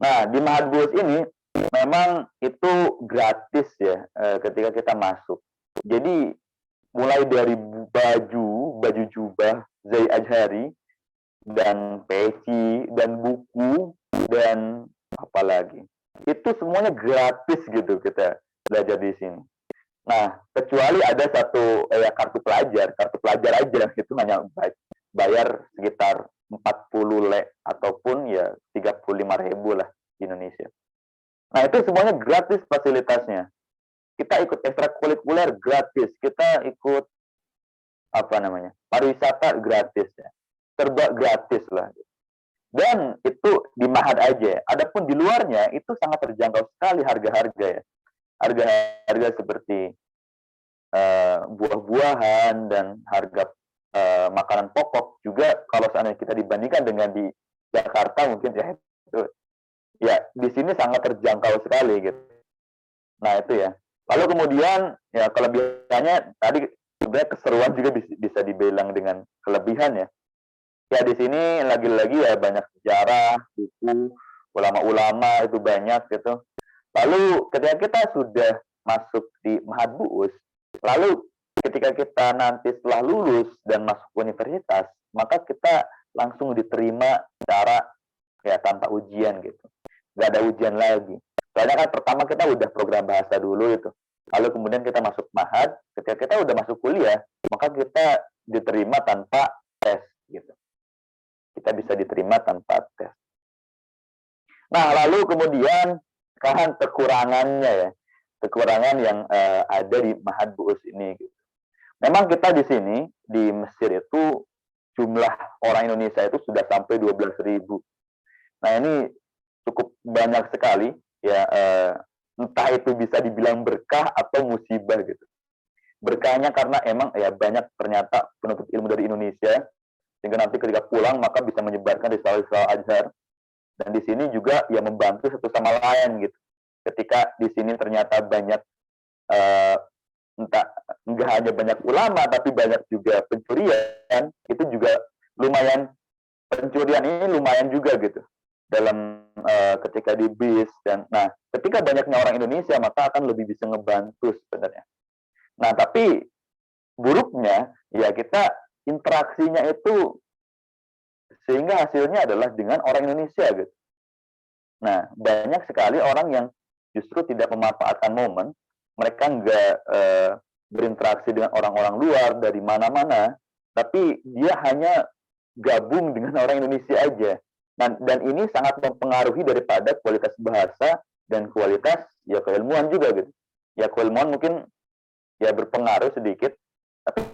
Nah di Ma'had Bu'us ini memang itu gratis ya ketika kita masuk. Jadi mulai dari baju jubah Zai Ajhari dan peci dan buku dan apa lagi. Itu semuanya gratis gitu kita belajar di sini. Nah, kecuali ada satu ya kartu pelajar aja itu hanya bayar sekitar 40 le ataupun ya 35.000 lah di Indonesia. Nah, itu semuanya gratis fasilitasnya. Kita ikut ekstrakurikuler gratis, kita ikut apa namanya pariwisata gratis ya, serba gratis lah. Dan itu di Ma'had aja. Adapun di luarnya itu sangat terjangkau sekali harga-harga ya. Harga-harga seperti buah-buahan dan harga makanan pokok juga kalau seandainya kita dibandingkan dengan di Jakarta mungkin ya itu ya di sini sangat terjangkau sekali gitu. Nah itu ya. Lalu kemudian ya kelebihannya tadi sebenarnya keseruan juga bisa dibilang dengan kelebihan ya. Ya di sini lagi-lagi ya banyak sejarah, buku, ulama-ulama itu banyak gitu. Lalu ketika kita sudah masuk di Ma'had Bu'us, lalu ketika kita nanti setelah lulus dan masuk universitas, maka kita langsung diterima secara ya tanpa ujian gitu. Nggak ada ujian lagi. Soalnya kan pertama kita udah program bahasa dulu itu. Lalu kemudian kita masuk Ma'had, ketika kita udah masuk kuliah, maka kita diterima tanpa tes gitu. Kita bisa diterima tanpa tes. Nah, lalu kemudian sekarang kekurangannya ya. Kekurangan yang ada di Ma'had Bu'us ini gitu. Memang kita di sini di Mesir itu jumlah orang Indonesia itu sudah sampai 12.000. Nah, ini cukup banyak sekali ya entah itu bisa dibilang berkah atau musibah gitu. Berkahnya karena emang ya banyak ternyata penuntut ilmu dari Indonesia sehingga nanti ketika pulang maka bisa menyebarkan risalah-risalah Azhar dan di sini juga ya membantu satu sama lain gitu. Ketika di sini ternyata banyak entah enggak hanya banyak ulama tapi banyak juga pencurian, itu juga lumayan pencurian ini lumayan juga gitu dalam ketika di bis dan nah ketika banyaknya orang Indonesia maka akan lebih bisa ngebantu sebenarnya. Nah tapi buruknya ya kita interaksinya itu sehingga hasilnya adalah dengan orang Indonesia gitu. Nah, banyak sekali orang yang justru tidak memanfaatkan momen, mereka nggak berinteraksi dengan orang-orang luar dari mana-mana, tapi dia hanya gabung dengan orang Indonesia aja. Dan ini sangat mempengaruhi daripada kualitas bahasa dan kualitas ya keilmuan juga gitu. Ya keilmuan mungkin ya berpengaruh sedikit, tapi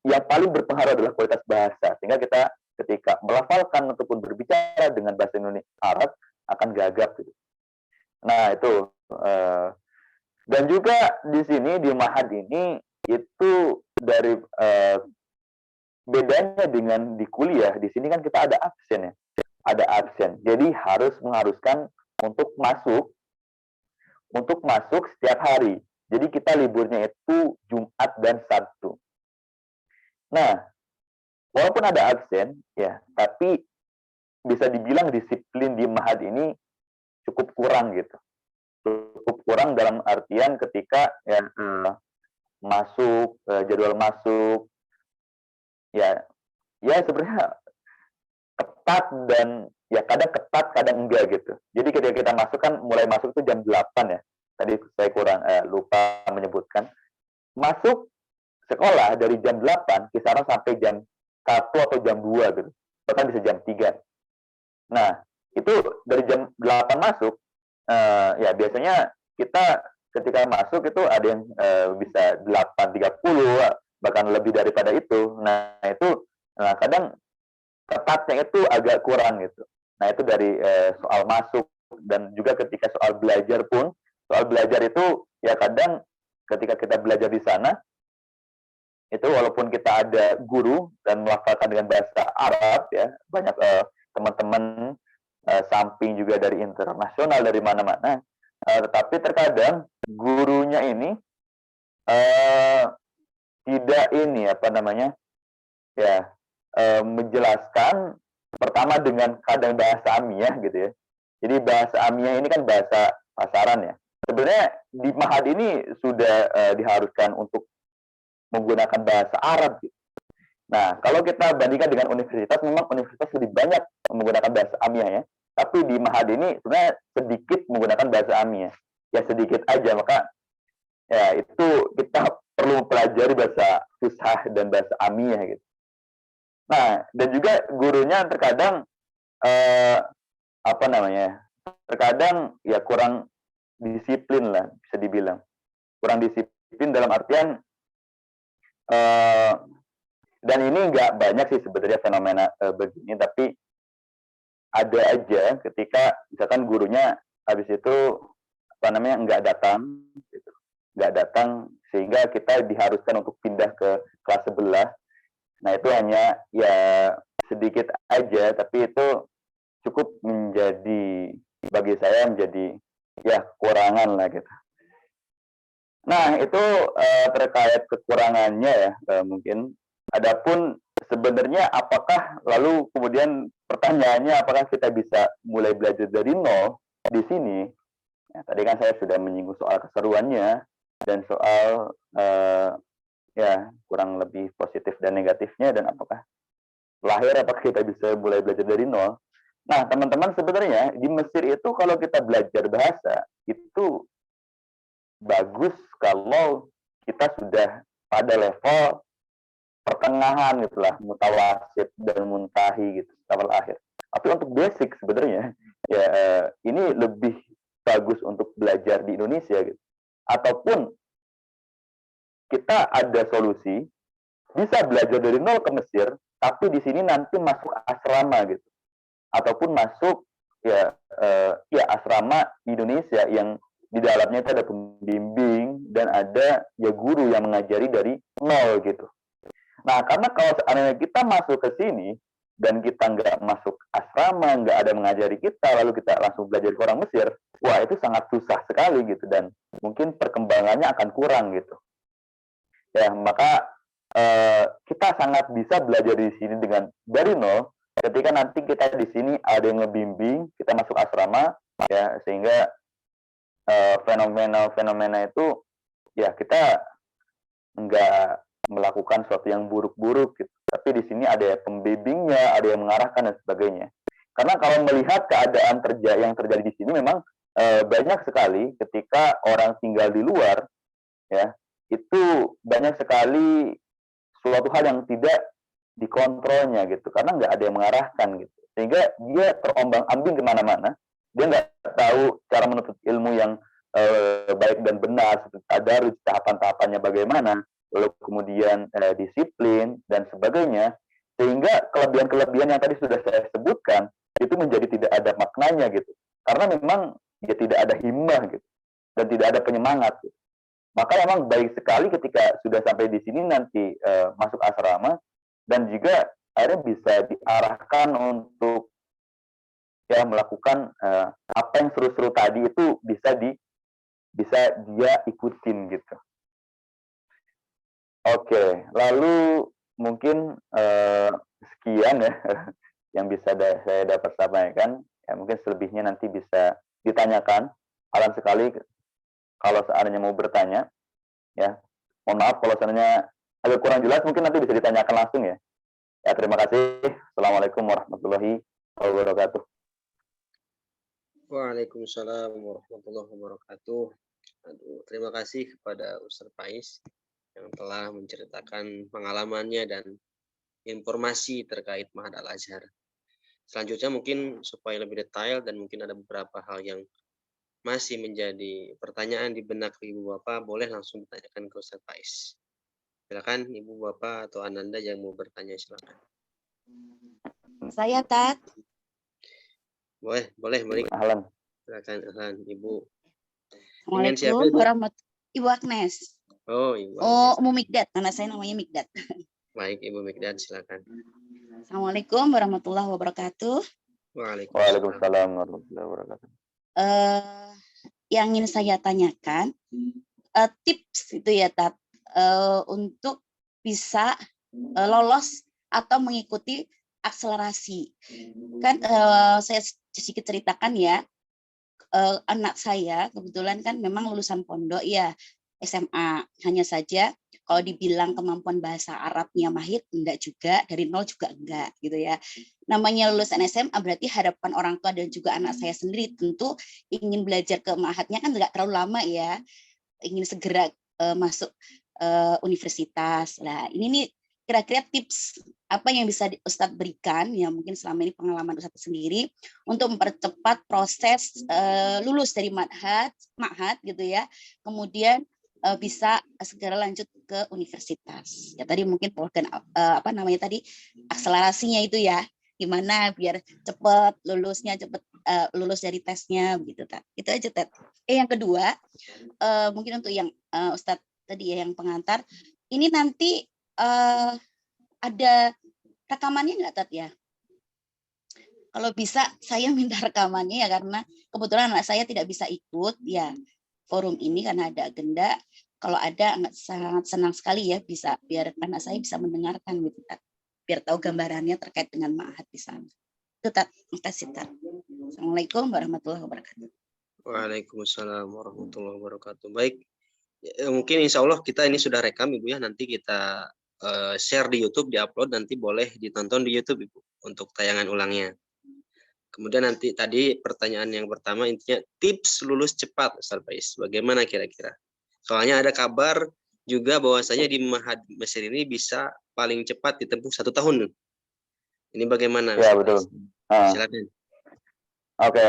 yang paling berpengaruh adalah kualitas bahasa. Sehingga kita ketika melafalkan ataupun berbicara dengan bahasa Indonesia Arab akan gagap gitu. Nah, itu dan juga di sini di Mahad ini itu dari bedanya dengan di kuliah, di sini kan kita ada absen ya. Ada absen. Jadi harus mengharuskan untuk masuk setiap hari. Jadi kita liburnya itu Jumat dan Sabtu. Nah, walaupun ada absen ya, tapi bisa dibilang disiplin di Mahad ini cukup kurang gitu. Cukup kurang dalam artian ketika ya masuk jadwal masuk ya sebenarnya ketat dan ya kadang ketat kadang enggak gitu. Jadi ketika kita masuk kan mulai masuk itu jam 8 ya. Tadi saya kurang lupa menyebutkan. Masuk sekolah dari jam 8 kisaran sampai jam 1 atau jam 2 gitu. Bahkan bisa jam 3. Nah, itu dari jam 8 masuk ya biasanya kita ketika masuk itu ada yang bisa 8.30 bahkan lebih daripada itu. Nah, kadang ketatnya itu agak kurang gitu. Nah, itu dari soal masuk dan juga ketika soal belajar pun, soal belajar itu ya kadang ketika kita belajar di sana itu walaupun kita ada guru dan melafalkan dengan bahasa Arab ya, banyak teman-teman samping juga dari internasional dari mana-mana, tetapi terkadang gurunya ini tidak ini apa namanya ya menjelaskan pertama dengan kadang bahasa Amiyah gitu ya. Jadi bahasa Amiyah ini kan bahasa pasaran ya. Sebenarnya di Mahad ini sudah diharuskan untuk menggunakan bahasa Arab gitu. Nah, kalau kita bandingkan dengan universitas, memang universitas lebih banyak menggunakan bahasa Amiyah ya. Tapi di Mahad ini sebenarnya sedikit menggunakan bahasa Amiyah. Ya sedikit aja, maka ya itu kita perlu mempelajari bahasa Fushah dan bahasa Amiyah gitu. Nah, dan juga gurunya terkadang apa namanya? Terkadang ya kurang disiplin lah bisa dibilang. Kurang disiplin dalam artian dan ini nggak banyak sih sebenarnya fenomena begini, tapi ada aja ketika misalkan gurunya habis itu apa namanya nggak datang sehingga kita diharuskan untuk pindah ke kelas sebelah. Nah, itu hanya ya sedikit aja, tapi itu cukup bagi saya menjadi ya kekurangan lah gitu. Nah, itu terkait kekurangannya ya mungkin. Adapun sebenarnya apakah lalu kemudian pertanyaannya apakah kita bisa mulai belajar dari nol di sini? Ya, tadi kan saya sudah menyinggung soal keseruannya dan soal ya kurang lebih positif dan negatifnya dan apakah kita bisa mulai belajar dari nol. Nah, teman-teman sebenarnya di Mesir itu kalau kita belajar bahasa itu bagus kalau kita sudah pada level pertengahan gitulah, mutawasid dan muntahi gitu, level akhir. Tapi untuk basic sebenarnya ya ini lebih bagus untuk belajar di Indonesia gitu. Ataupun kita ada solusi bisa belajar dari nol ke Mesir, tapi di sini nanti masuk asrama gitu. Ataupun masuk ya asrama Indonesia yang di dalamnya itu ada pembimbing dan ada ya guru yang mengajari dari nol gitu. Nah, karena kalau seandainya kita masuk ke sini dan kita nggak masuk asrama, nggak ada mengajari kita, lalu kita langsung belajar ke orang Mesir, wah itu sangat susah sekali gitu dan mungkin perkembangannya akan kurang gitu. Ya, maka kita sangat bisa belajar di sini dari nol. Ketika nanti kita di sini ada yang ngebimbing, kita masuk asrama, ya sehingga fenomena itu ya kita nggak melakukan sesuatu yang buruk-buruk gitu. Tapi di sini ada pembimbingnya, ada yang mengarahkan dan sebagainya. Karena kalau melihat keadaan yang terjadi di sini memang banyak sekali ketika orang tinggal di luar, ya, itu banyak sekali suatu hal yang tidak dikontrolnya gitu, karena nggak ada yang mengarahkan gitu. Sehingga dia terombang-ambing kemana-mana, dia nggak tahu cara menuntut ilmu yang baik dan benar, seperti tadarus, tahapan-tahapannya bagaimana, lalu kemudian disiplin dan sebagainya, sehingga kelebihan-kelebihan yang tadi sudah saya sebutkan itu menjadi tidak ada maknanya gitu, karena memang ya tidak ada himmah gitu dan tidak ada penyemangat gitu. Maka memang baik sekali ketika sudah sampai di sini nanti masuk asrama dan juga akhirnya bisa diarahkan untuk ya melakukan apa yang seru-seru tadi itu bisa dia ikutin gitu. Oke, lalu mungkin sekian ya yang bisa saya dapat sampaikan. Ya mungkin selebihnya nanti bisa ditanyakan. Alan sekali kalau seandainya mau bertanya, ya. Mohon maaf kalau seandainya agak kurang jelas, mungkin nanti bisa ditanyakan langsung ya. Ya, terima kasih. Assalamualaikum warahmatullahi wabarakatuh. Waalaikumsalam warahmatullahi wabarakatuh. Aduh, terima kasih kepada Ustaz Faiz yang telah menceritakan pengalamannya dan informasi terkait Ma'had Al-Azhar. Selanjutnya mungkin supaya lebih detail dan mungkin ada beberapa hal yang masih menjadi pertanyaan di benak Ibu Bapak, boleh langsung ditanyakan ke Ustaz Faiz. Silakan Ibu Bapak atau Ananda yang mau bertanya, silakan. Saya Tat. Boleh. Ahlan. Silakan Ahlan, Ibu. Assalamualaikum siapa, Ibu? warahmatullahi Ibu Agnes. Oh, Ibu. Oh, Umu Mikdad. Karena saya namanya Mikdad. Baik, Ibu Mikdad, silakan. Assalamualaikum warahmatullahi wabarakatuh. Waalaikumsalam warahmatullahi wabarakatuh. Yang ingin saya tanyakan, tips itu ya Tat, untuk bisa lolos atau mengikuti akselerasi. Kan saya sedikit ceritakan ya, anak saya kebetulan kan memang lulusan pondok ya, SMA. Hanya saja kalau dibilang kemampuan bahasa Arabnya mahir, enggak juga, dari nol juga enggak gitu ya. Namanya lulusan SMA berarti harapan orang tua dan juga anak saya sendiri tentu ingin belajar ke ma'hadnya kan enggak terlalu lama ya, ingin segera masuk universitas. Nah ini nih kira-kira tips apa yang bisa Ustadz berikan, ya mungkin selama ini pengalaman Ustadz sendiri, untuk mempercepat proses lulus dari ma'had gitu ya, kemudian bisa segera lanjut ke universitas. Ya tadi mungkin program apa namanya tadi, akselerasinya itu ya, gimana biar cepat lulusnya, cepat lulus dari tesnya begitu Tat. Itu aja Tat. Yang kedua, mungkin untuk yang Ustadz tadi ya yang pengantar, ini nanti ada rekamannya nggak Tat ya? Kalau bisa saya minta rekamannya ya, karena kebetulan anak saya tidak bisa ikut ya forum ini karena ada agenda. Kalau ada sangat senang sekali ya bisa biar anak saya bisa mendengarkan gitu Tat. Biar tahu gambarannya terkait dengan ma'had di sana. Itu Tat. Terima kasih Tat. Assalamualaikum warahmatullahi wabarakatuh. Waalaikumsalam warahmatullahi wabarakatuh. Baik, mungkin insya Allah kita ini sudah rekam Ibu ya, nanti kita share di YouTube, diupload, nanti boleh ditonton di YouTube Ibu untuk tayangan ulangnya. Kemudian nanti tadi pertanyaan yang pertama intinya tips lulus cepat Ustaz Faiz, bagaimana kira-kira? Soalnya ada kabar juga bahwasanya di Ma'had Mesir ini bisa paling cepat ditempuh 1 tahun. Ini bagaimana? Ya betul. Silakan. Oke,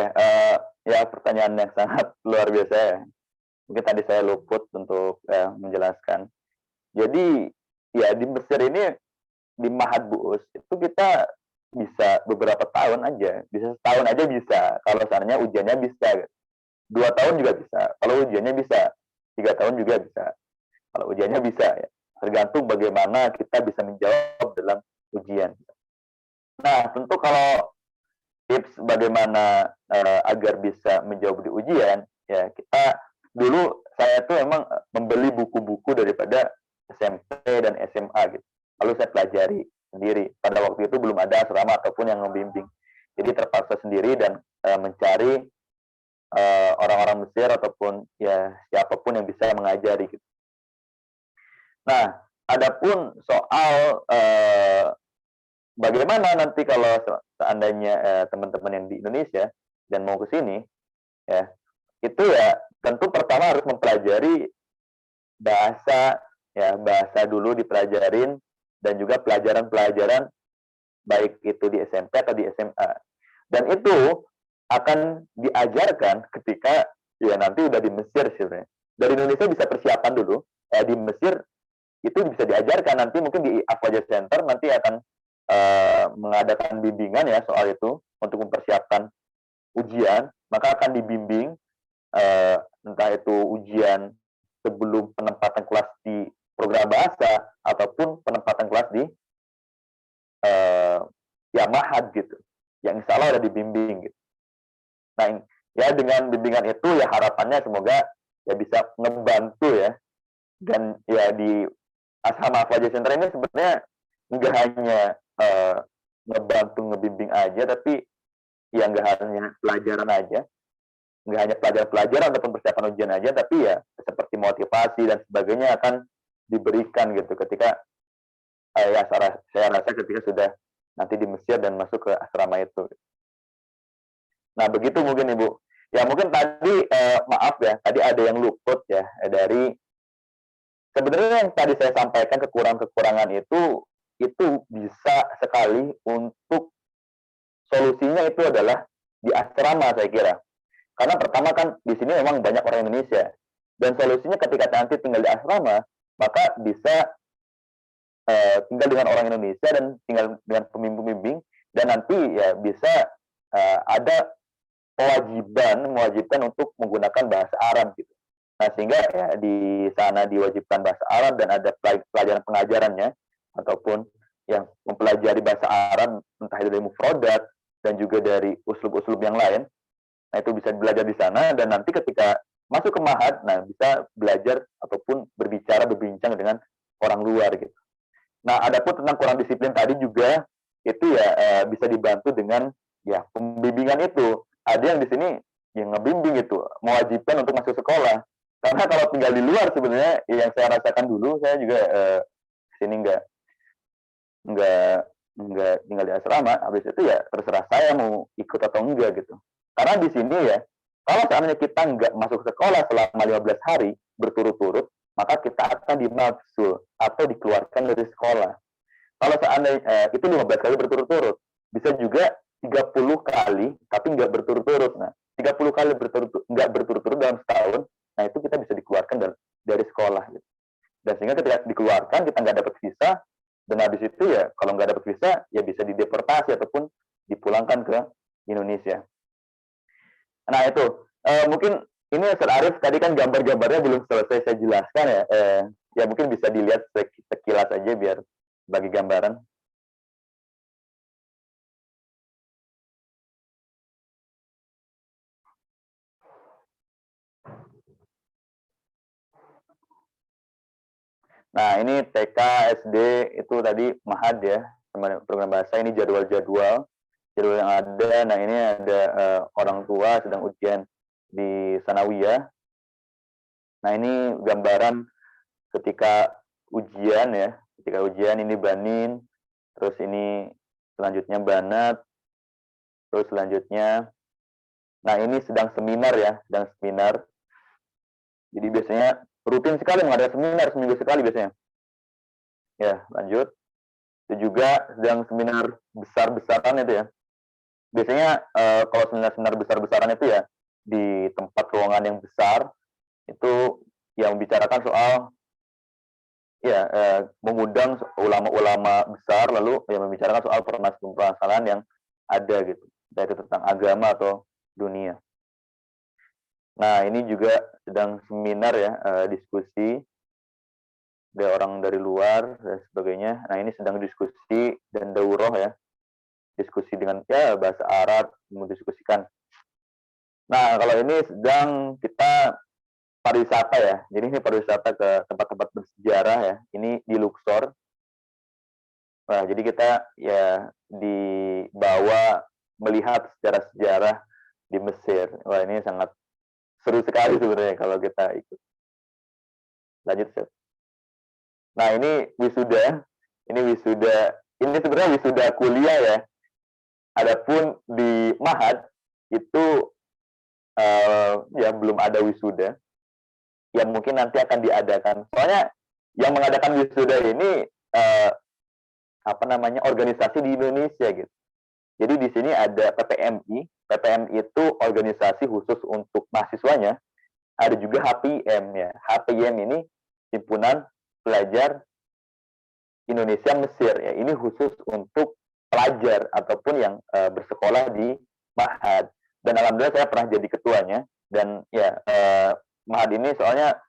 ya pertanyaan yang sangat luar biasa ya. Mungkin tadi saya luput untuk menjelaskan. Jadi ya di Mesir ini, di Ma'had Bu'us itu kita bisa beberapa tahun aja, bisa setahun aja bisa. Kalau seandainya ujiannya bisa, 2 tahun juga bisa. Kalau ujiannya bisa, 3 tahun juga bisa. Kalau ujiannya bisa ya, tergantung bagaimana kita bisa menjawab dalam ujian. Nah, tentu kalau tips bagaimana agar bisa menjawab di ujian, ya kita dulu saya tuh emang membeli buku-buku daripada SMP dan SMA gitu. Lalu saya pelajari sendiri. Pada waktu itu belum ada asrama ataupun yang membimbing. Jadi terpaksa sendiri dan mencari orang-orang Mesir ataupun ya siapapun yang bisa mengajari gitu. Nah, adapun soal bagaimana nanti kalau seandainya teman-teman yang di Indonesia dan mau ke sini, ya, itu ya tentu pertama harus mempelajari bahasa, ya, bahasa dulu dipelajarin, dan juga pelajaran-pelajaran baik itu di SMP atau di SMA. Dan itu akan diajarkan ketika ya nanti udah di Mesir sebenarnya. Dari Indonesia bisa persiapan dulu, di Mesir itu bisa diajarkan, nanti mungkin di Al-Fajar Center nanti akan mengadakan bimbingan ya soal itu untuk mempersiapkan ujian, maka akan dibimbing entah itu ujian sebelum penempatan kelas di program bahasa ataupun penempatan kelas di ya mahad gitu, yang insya Allah udah dibimbing gitu. Nah ya dengan bimbingan itu ya harapannya semoga ya bisa ngebantu ya, dan ya di Asrama Al-Fajar Center ini sebenarnya nggak hanya ngebantu ngebimbing aja, tapi ya nggak hanya pelajaran aja, nggak hanya pelajaran ataupun persiapan ujian aja, tapi ya seperti motivasi dan sebagainya akan diberikan gitu ketika ya saya rasa ketika sudah nanti di Mesir dan masuk ke asrama itu. Nah begitu mungkin Ibu. Ya mungkin tadi maaf ya, tadi ada yang luput ya dari sebenarnya yang tadi saya sampaikan kekurangan-kekurangan itu bisa sekali untuk solusinya itu adalah di asrama saya kira. Karena pertama kan di sini memang banyak orang Indonesia, dan solusinya ketika nanti tinggal di asrama maka bisa tinggal dengan orang Indonesia dan tinggal dengan pembimbing, dan nanti ya bisa ada mewajibkan untuk menggunakan bahasa Arab gitu. Nah sehingga ya di sana diwajibkan bahasa Arab dan ada pelajaran pengajarannya ataupun yang mempelajari bahasa Arab entah itu dari mufradat dan juga dari uslub-uslub yang lain. Nah itu bisa belajar di sana, dan nanti ketika masuk ke mahad, nah bisa belajar ataupun berbincang dengan orang luar gitu. Nah adapun tentang kurang disiplin tadi juga itu ya bisa dibantu dengan ya pembimbingan itu. Ada yang di sini yang ngebimbing itu mewajibkan untuk masuk sekolah. Karena kalau tinggal di luar sebenarnya yang saya rasakan dulu, saya juga sini nggak tinggal di asrama, habis itu ya terserah saya mau ikut atau enggak gitu. Karena di sini ya, kalau seandainya kita nggak masuk sekolah selama 15 hari berturut-turut, maka kita akan dimafsul atau dikeluarkan dari sekolah. Kalau seandainya itu 15 kali berturut-turut, bisa juga 30 kali tapi nggak berturut-turut. Nah, 30 kali nggak berturut-turut dalam setahun, nah itu kita bisa dikeluarkan dari sekolah gitu. Dan sehingga ketika dikeluarkan kita nggak dapat visa, dan habis itu ya kalau nggak dapat visa ya bisa dideportasi ataupun dipulangkan ke Indonesia. Nah itu mungkin ini Ustaz Arif tadi kan gambar-gambarnya belum selesai saya jelaskan ya. Ya mungkin bisa dilihat sekilas aja biar bagi gambaran. Nah ini TK, SD itu tadi mahad ya, program bahasa, ini jadwal yang ada. Nah ini ada orang tua sedang ujian di sanawiyah. Nah ini gambaran ketika ujian ya, ini banin, terus ini selanjutnya banat, terus selanjutnya, nah ini sedang seminar ya, jadi biasanya rutin sekali mengadakan seminar, seminggu sekali biasanya. Ya lanjut, itu juga sedang seminar besar-besaran itu ya. Biasanya kalau seminar besar-besaran itu ya di tempat ruangan yang besar, itu yang membicarakan soal ya mengundang ulama-ulama besar, lalu yang membicarakan soal permasalahan yang ada gitu, baik itu tentang agama atau dunia. Nah ini juga sedang seminar ya, diskusi ada orang dari luar dan sebagainya. Nah ini sedang diskusi dan daurah ya, diskusi dengan ya bahasa Arab, mendiskusikan. Nah kalau ini sedang kita pariwisata ya, jadi ini pariwisata ke tempat-tempat bersejarah ya, ini di Luxor. Nah jadi kita ya dibawa melihat sejarah-sejarah di Mesir. Wah ini sangat seru sekali sebenarnya kalau kita ikut. Lanjut Seth. Nah ini wisuda ini sebenarnya wisuda kuliah ya. Adapun di Mahad itu ya belum ada wisuda, yang mungkin nanti akan diadakan. Soalnya yang mengadakan wisuda ini organisasi di Indonesia gitu. Jadi di sini ada PPMI. PPMI itu organisasi khusus untuk mahasiswanya. Ada juga HPM ya. HPM ini himpunan pelajar Indonesia Mesir ya. Ini khusus untuk pelajar ataupun yang bersekolah di Mahad. Dan alhamdulillah saya pernah jadi ketuanya. Dan ya Mahad ini soalnya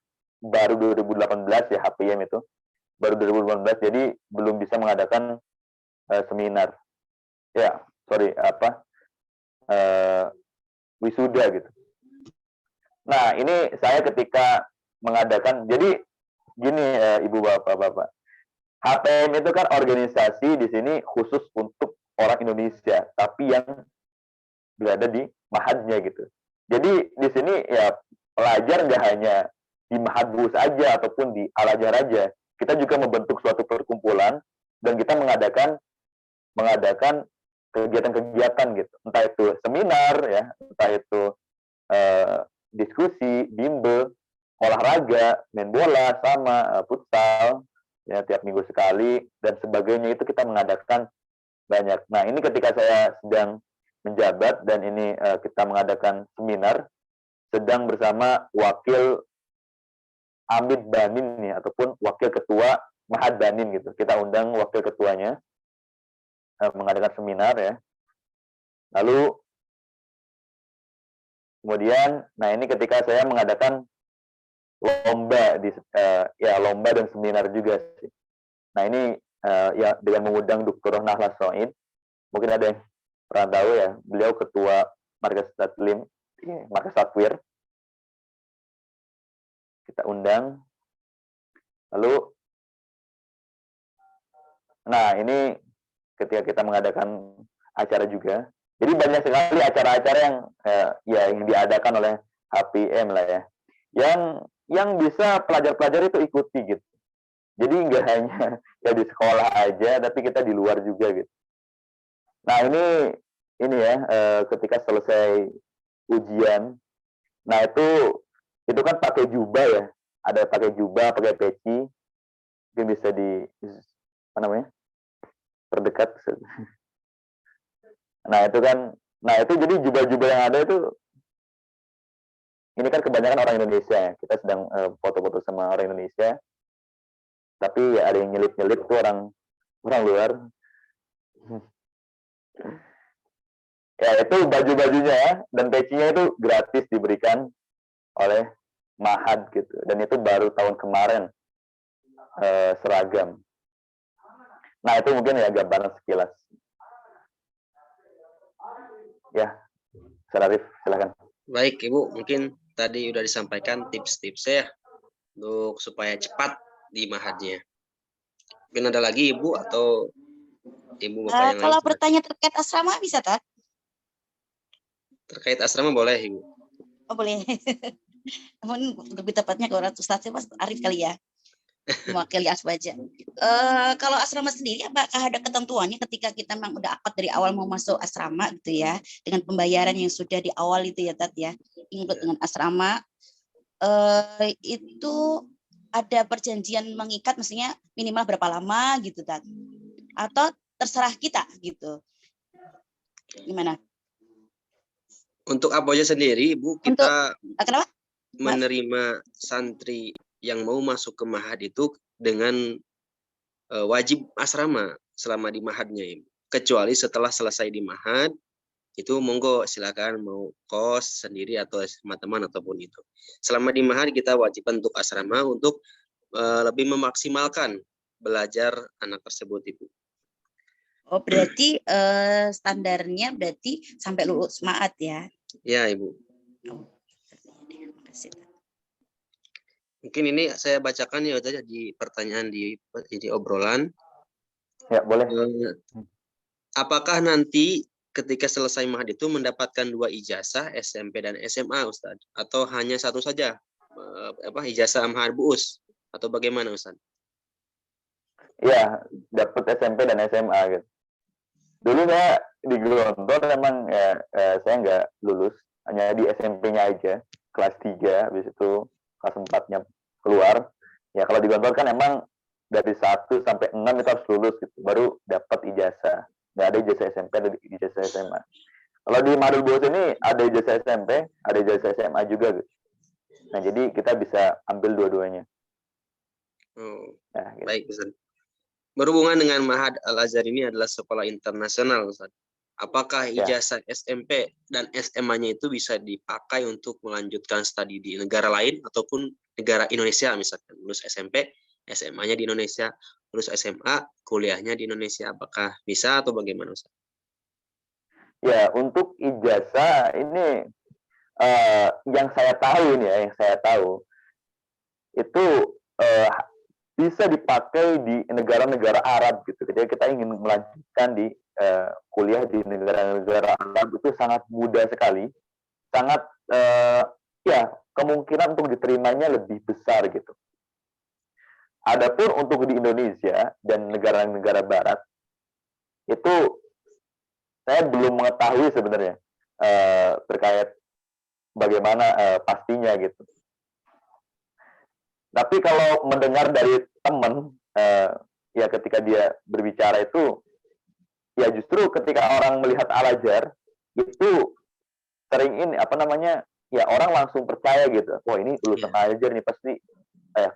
baru 2018 ya, HPM itu baru 2018, jadi belum bisa mengadakan seminar ya, wisuda gitu. Nah ini saya ketika mengadakan, jadi gini ibu bapak, HPM itu kan organisasi di sini khusus untuk orang Indonesia, tapi yang berada di Mahadnya gitu. Jadi di sini ya pelajar nggak hanya di Mahad BU saja ataupun di Al-Azhar aja. Kita juga membentuk suatu perkumpulan dan kita mengadakan kegiatan-kegiatan gitu. Entah itu seminar ya, entah itu diskusi, bimbel, olahraga, main bola sama futsal ya tiap minggu sekali dan sebagainya, itu kita mengadakan banyak. Nah, ini ketika saya sedang menjabat dan ini kita mengadakan seminar sedang bersama wakil Amid Banin nih, ataupun wakil ketua Mahad Banin gitu. Kita undang wakil ketuanya mengadakan seminar ya. Lalu kemudian, nah ini ketika saya mengadakan lomba lomba dan seminar juga sih. Nah ini ya dengan mengundang Dr. Nahlas Soid. Mungkin ada yang pernah tahu ya, beliau ketua Markas Tatlim, Markas Takwir. Kita undang. Lalu, nah ini ketika kita mengadakan acara juga. Jadi banyak sekali acara-acara yang diadakan oleh HPM lah ya. Yang bisa pelajar-pelajar itu ikuti gitu. Jadi nggak hanya ya di sekolah aja, tapi kita di luar juga gitu. Nah ini ya ketika selesai ujian, nah itu kan pakai jubah ya, ada pakai jubah, pakai peci, mungkin bisa terdekat. Nah itu jadi jubah-jubah yang ada itu, ini kan kebanyakan orang Indonesia ya, kita sedang foto-foto sama orang Indonesia, tapi ya ada yang nyelip-nyelip tuh orang luar. Ya itu baju-bajunya ya, dan pecinya itu gratis diberikan oleh Mahad gitu, dan itu baru tahun kemarin seragam. Nah itu mungkin ya gambaran sekilas. Ya, Sarif silakan. Baik Ibu, mungkin tadi sudah disampaikan tips-tipsnya untuk supaya cepat di Mahadnya. Mungkin ada lagi Ibu atau Ibu Bapak yang kalau lain? bertanya terkait asrama bisa tak? Terkait asrama boleh Ibu. Oh boleh. Namun lebih tepatnya ke orang Ustaz Mas Arif kali ya, mewakili Asbaja. Kalau asrama sendiri, apakah ada ketentuannya ketika kita memang udah akad dari awal mau masuk asrama gitu ya, dengan pembayaran yang sudah di awal itu ya Tat ya, include dengan asrama, itu ada perjanjian mengikat, maksudnya minimal berapa lama gitu Tat, atau terserah kita gitu, gimana? Untuk Aboja sendiri, Ibu, kita Kenapa? menerima santri yang mau masuk ke Mahad itu dengan wajib asrama selama di Mahadnya, Ibu. Kecuali setelah selesai di Mahad, itu monggo silakan mau kos sendiri atau sama teman ataupun itu. Selama di Mahad kita wajib untuk asrama untuk lebih memaksimalkan belajar anak tersebut, Ibu. Oh berarti standarnya berarti sampai lulus Mahad ya? Ya Ibu. Oh, terima kasih. Mungkin ini saya bacakan ya di pertanyaan di obrolan. Ya boleh. Apakah nanti ketika selesai Mahad itu mendapatkan 2 ijazah SMP dan SMA Ustaz, atau hanya satu saja ijazah Mahad BUUS, atau bagaimana Ustaz? ya dapat SMP dan SMA gitu. Dulu saya di Gontor emang ya, saya nggak lulus, hanya di SMP-nya aja, kelas 3, habis itu kelas 4-nya keluar. Ya kalau di Gontor kan emang dari 1 sampai 6 itu harus lulus gitu, baru dapat ijazah. Nggak ada ijazah SMP, ada ijazah SMA. Kalau di Madul Bos ini ada ijazah SMP, ada ijazah SMA juga gitu. Nah jadi kita bisa ambil dua-duanya. Oh, Nah, gitu. baik Ustaz. Berhubungan dengan Ma'had Al-Azhar ini adalah sekolah internasional, Ustaz. Apakah Ya. ijazah SMP dan SMA-nya itu bisa dipakai untuk melanjutkan studi di negara lain ataupun negara Indonesia, misalkan lulus SMP, SMA-nya di Indonesia, lulus SMA, kuliahnya di Indonesia, apakah bisa atau bagaimana, Ustaz? Ya, untuk ijazah ini yang saya tahu nih ya, yang saya tahu itu bisa dipakai di negara-negara Arab gitu. Ketika kita ingin melanjutkan di kuliah di negara-negara Arab itu sangat mudah sekali, sangat ya kemungkinan untuk diterimanya lebih besar gitu. Adapun untuk di Indonesia dan negara-negara Barat itu saya belum mengetahui sebenarnya terkait bagaimana pastinya gitu. Tapi kalau mendengar dari teman, ya ketika dia berbicara itu, ya justru ketika orang melihat Al-Azhar itu sering ini apa namanya, ya orang langsung percaya gitu. Wah ini lulusan Al-Azhar nih pasti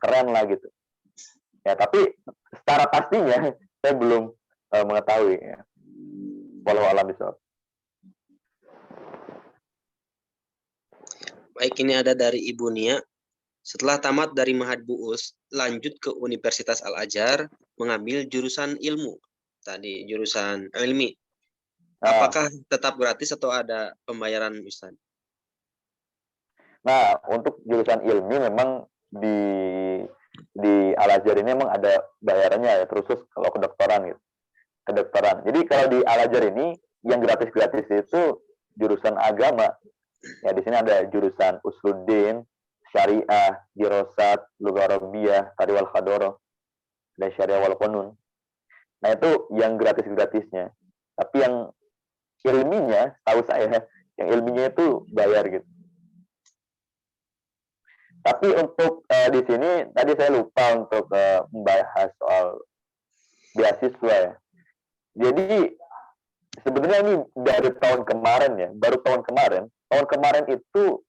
keren lah gitu. Ya tapi secara pastinya saya belum mengetahui. Ya. Walau alam bisawab. Baik, ini ada dari Ibu Nia. Setelah tamat dari Ma'had Bu'us, lanjut ke Universitas Al-Azhar, mengambil jurusan ilmu. Tadi jurusan ilmi. Apakah tetap gratis atau ada pembayaran, Ustaz? Nah, untuk jurusan ilmi memang di Al-Azhar ini memang ada bayarannya ya, terus kalau kedokteran gitu. Kedokteran. Jadi kalau di Al-Azhar ini yang gratis-gratis itu jurusan agama. Ya di sini ada jurusan Usluddin, Syariah, Dirosat, Lughah Arabiyah, Tari wal Khadoro, dan Syariah wal Qanun. Nah itu yang gratis-gratisnya. Tapi yang ilminya, tahu saya, yang ilminya itu bayar gitu. Tapi untuk di sini tadi saya lupa untuk membahas soal beasiswa ya. Jadi sebenarnya ini dari tahun kemarin ya, baru tahun kemarin itu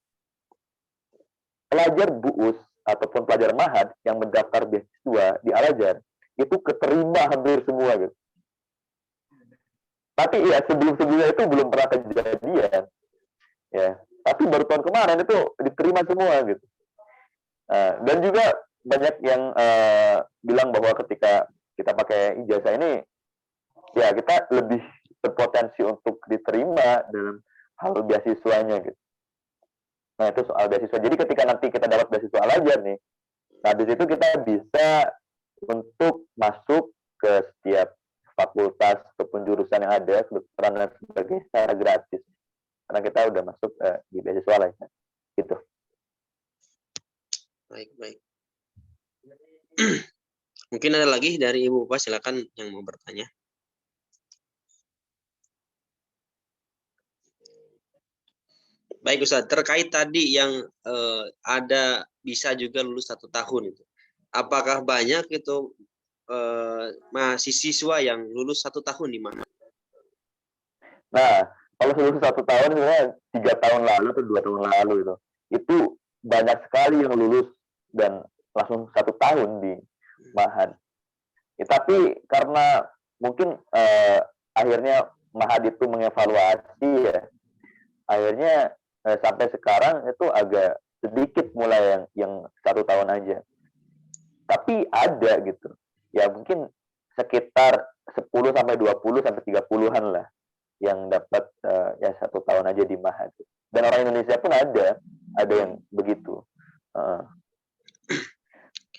pelajar BUUS ataupun pelajar Ma'had yang mendaftar beasiswa di Al-Azhar itu keterima hampir semua gitu. Tapi ya sebelum-sebelumnya itu belum pernah kejadian. Ya, tapi baru tahun kemarin itu diterima semua gitu. Dan juga banyak yang bilang bahwa ketika kita pakai ijazah ini, ya kita lebih berpotensi untuk diterima dalam hal beasiswanya gitu. Nah itu soal beasiswa. Jadi ketika nanti kita dapat beasiswa Al-Azhar nih, nah di situ kita bisa untuk masuk ke setiap fakultas ataupun jurusan yang ada, kedokteran dan sebagainya secara gratis. Karena kita udah masuk di beasiswa lah ya. Gitu. Baik. Mungkin ada lagi dari Ibu Upa, silakan yang mau bertanya. Baik Ustaz, terkait tadi yang ada bisa juga lulus 1 tahun itu. Apakah banyak itu mahasiswa yang lulus 1 tahun di mana? Nah, kalau lulus 1 tahun sebenarnya 3 tahun lalu atau 2 tahun lalu itu banyak sekali yang lulus dan langsung 1 tahun di Ma'had. Ya, tapi karena mungkin akhirnya Ma'had itu mengevaluasi ya, akhirnya sampai sekarang itu agak sedikit mulai yang 1 tahun aja. Tapi ada gitu. Ya mungkin sekitar 10 sampai 20 sampai 30-an lah yang dapat ya 1 tahun aja di Ma'had. Dan orang Indonesia pun ada yang begitu.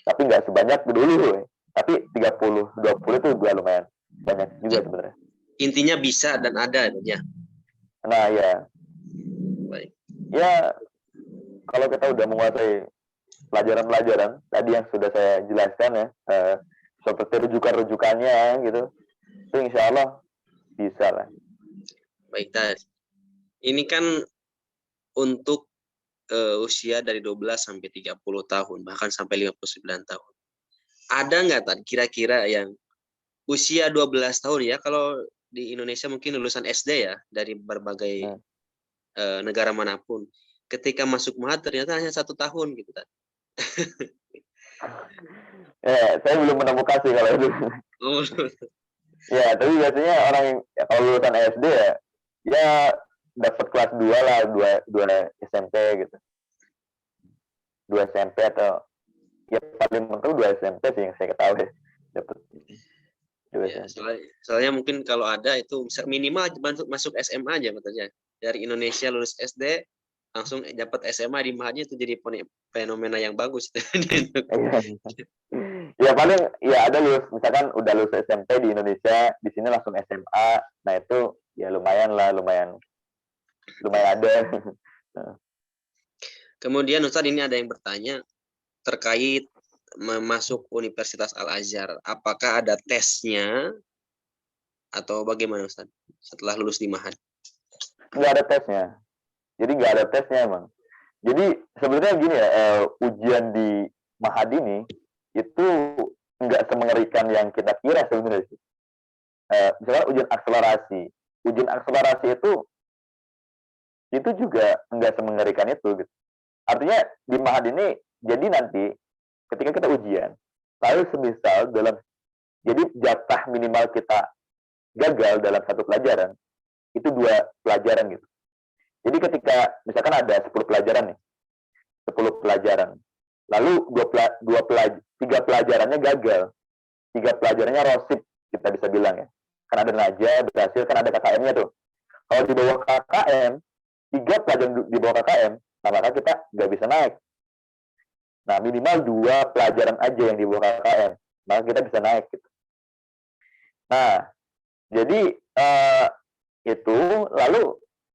Tapi nggak sebanyak dulu. Tapi 30, 20 itu juga lumayan banyak juga sebenarnya. Intinya bisa dan ada ya. Nah ya. Baik. Ya kalau kita udah menguasai pelajaran-pelajaran tadi yang sudah saya jelaskan ya, seperti rujukan-rujukannya gitu. Itu insya Allah bisa lah. Baik, Tad. Ini kan untuk usia dari 12 sampai 30 tahun, bahkan sampai 59 tahun. Ada nggak, Tad, kira-kira yang usia 12 tahun ya, kalau di Indonesia mungkin lulusan SD ya, dari berbagai negara manapun. Ketika masuk Mahat ternyata hanya 1 tahun gitu, Tad. Ya, saya belum menemukan sih kalau itu. Oh, Ya, tapi biasanya orang yang kalau lulusan SD ya dapat kelas 2 lah, 2 SMP gitu. 2 SMP atau ya paling mentok 2 SMP sih yang saya ketahui dapat. ya, soalnya mungkin kalau ada itu minimal masuk SMA aja katanya. Dari Indonesia lulus SD langsung dapat SMA di Mahatnya, itu jadi fenomena yang bagus. Ya paling ya ada lulus, misalkan udah lulus SMP di Indonesia, di sini langsung SMA. Nah itu ya lumayan lah, lumayan ada. Kemudian Ustadz, ini ada yang bertanya terkait masuk Universitas Al-Azhar. Apakah ada tesnya atau bagaimana, Ustadz, setelah lulus di Mahat? Nggak ada tesnya. Jadi nggak ada tesnya emang. Jadi sebenarnya gini ya, ujian di Mahat ini itu nggak semengerikan yang kita kira sebenarnya sih. Misalnya ujian akselerasi. Ujian akselerasi itu juga nggak semengerikan itu gitu. Artinya di Mahat ini, jadi nanti ketika kita ujian, lalu semisal jadi jatah minimal kita gagal dalam satu pelajaran, itu 2 pelajaran gitu. Jadi ketika misalkan ada 10 pelajaran nih, 10 pelajaran, lalu 3 pelajarannya gagal, 3 pelajarannya rosip, kita bisa bilang ya. Kan ada naja, berhasil, kan ada KKM-nya tuh. Kalau di bawah KKM, 3 pelajaran di bawah KKM, nah maka kita nggak bisa naik. Nah minimal 2 pelajaran aja yang di bawah KKM, maka kita bisa naik gitu. Nah jadi itu lalu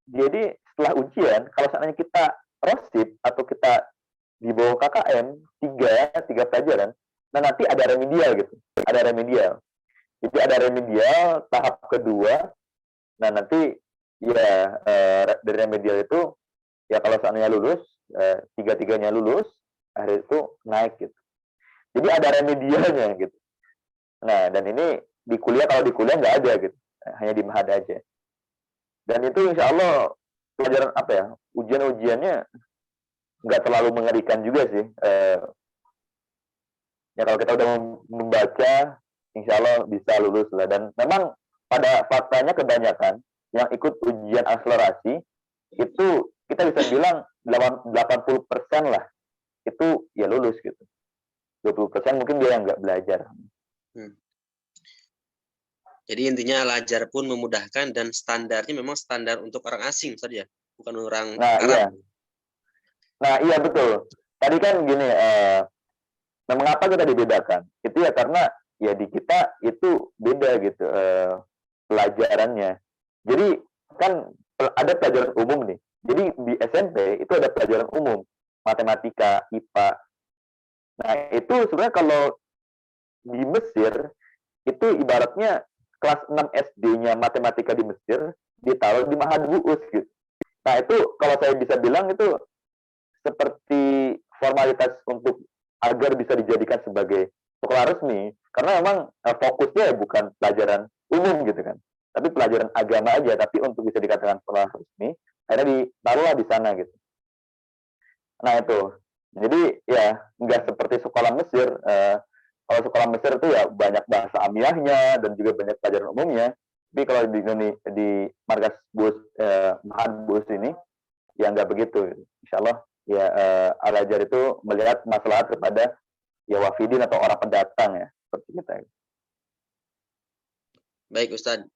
jadi setelah ujian, kalau seandainya kita rosip atau kita di bawah KKM 3 pelajaran, nah nanti ada remedial gitu, ada remedial. Jadi ada remedial tahap kedua. Nah nanti ya dari remedial itu ya kalau seandainya lulus, 3-3-nya lulus, akhirnya itu naik gitu. Jadi ada remedialnya gitu. Nah dan ini di kuliah, kalau di kuliah nggak ada gitu, hanya di Mahat aja. Dan itu insya Allah pelajaran apa ya, ujian-ujiannya nggak terlalu mengerikan juga sih. Ya kalau kita udah membaca, insya Allah bisa lulus lah. Dan memang pada faktanya kebanyakan yang ikut ujian akselerasi itu kita bisa bilang 80% lah itu ya lulus gitu. 20% mungkin dia yang nggak belajar. Jadi intinya Al-Azhar pun memudahkan dan standarnya memang standar untuk orang asing saja, bukan orang Arab. Iya. Nah iya betul. Tadi kan gini, nah mengapa kita dibedakan? Itu ya karena ya di kita itu beda gitu pelajarannya. Jadi kan ada pelajaran umum nih. Jadi di SMP itu ada pelajaran umum, matematika, IPA. Nah itu sebenarnya kalau di Mesir itu ibaratnya kelas 6 SD-nya matematika di Mesir ditaruh di Mahat Bu'us gitu. Nah itu kalau saya bisa bilang itu seperti formalitas untuk agar bisa dijadikan sebagai sekolah resmi, karena memang fokusnya bukan pelajaran umum gitu kan, tapi pelajaran agama aja, tapi untuk bisa dikatakan sekolah resmi akhirnya ditaruhlah di sana gitu. Nah itu jadi ya nggak seperti sekolah Mesir. Kalau sekolah Mesir itu ya banyak bahasa amiyahnya dan juga banyak pelajaran umumnya. Tapi kalau di markas Mahat Bu'us ini ya nggak begitu. Insya Allah ya Al-Azhar itu melihat masalah kepada ya wafidin atau orang pendatang ya seperti kita. Baik Ustadz,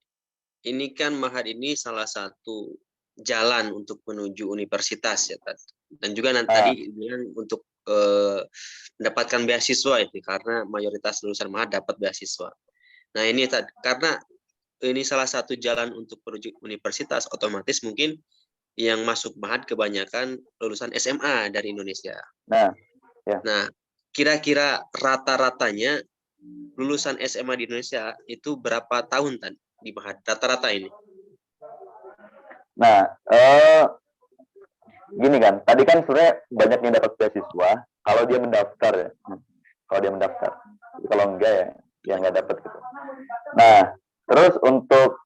ini kan Mahat ini salah satu jalan untuk menuju universitas ya Tad. Dan juga nanti tadi bilang untuk mendapatkan beasiswa itu karena mayoritas lulusan Mahat dapat beasiswa. Nah ini Tad, karena ini salah satu jalan untuk menuju universitas, otomatis mungkin yang masuk Mahat kebanyakan lulusan SMA dari Indonesia. Nah, ya. Nah, kira-kira rata-ratanya lulusan SMA di Indonesia itu berapa tahun tadi di Mahad rata-rata ini? Nah, gini kan, tadi kan sebenarnya banyak yang dapat beasiswa kalau dia mendaftar ya. Kalau dia mendaftar. Kalau enggak ya nggak dapat gitu. Nah, terus untuk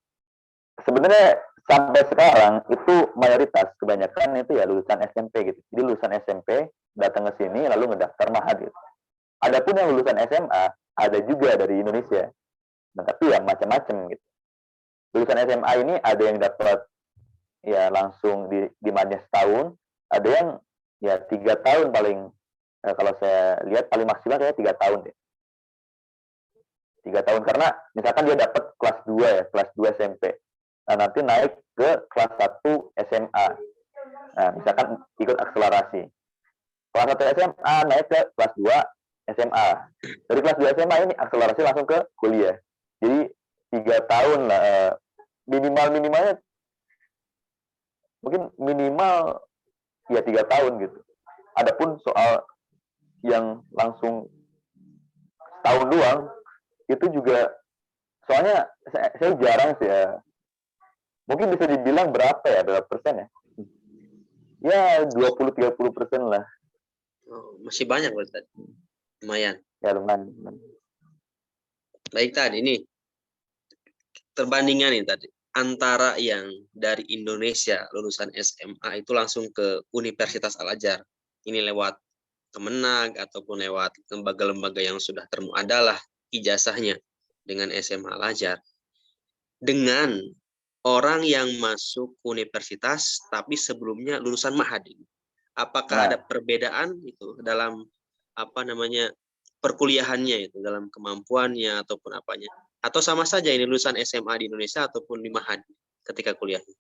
sebenarnya sampai sekarang itu mayoritas kebanyakan itu ya lulusan SMP gitu. Jadi lulusan SMP datang ke sini lalu ngedaftar Mahad gitu. Adapun yang lulusan SMA ada juga dari Indonesia. Nah, tapi ya macam-macam gitu. Lulusan SMA ini ada yang dapat ya langsung di Madnya setahun, ada yang ya 3 tahun paling, kalau saya lihat paling maksimal kayak 3 tahun deh. 3 tahun karena misalkan dia dapat kelas 2 ya, kelas 2 SMP. Nah, nanti naik ke kelas 1 SMA. Nah, misalkan ikut akselerasi. Kelas 1 SMA naik ke kelas 2 SMA. Dari kelas 2 SMA ini akselerasi langsung ke kuliah. Jadi 3 tahun lah, minimalnya mungkin minimal ya 3 tahun gitu. Adapun soal yang langsung setahun doang itu juga soalnya saya jarang sih ya. Mungkin bisa dibilang berapa persen ya? Ya 20-30% lah. Oh, masih banyak berarti. Lumayan. Ya lumayan. Baik tadi ini perbandingan nih tadi antara yang dari Indonesia lulusan SMA itu langsung ke Universitas Al-Azhar. Ini lewat Kemenag ataupun lewat lembaga-lembaga yang sudah adalah ijazahnya dengan SMA Al-Azhar. Dengan orang yang masuk universitas tapi sebelumnya lulusan Mahad. Apakah ada perbedaan itu dalam perkuliahannya itu, dalam kemampuannya ataupun apanya? Atau sama saja ini lulusan SMA di Indonesia ataupun di Mahad ketika kuliahnya?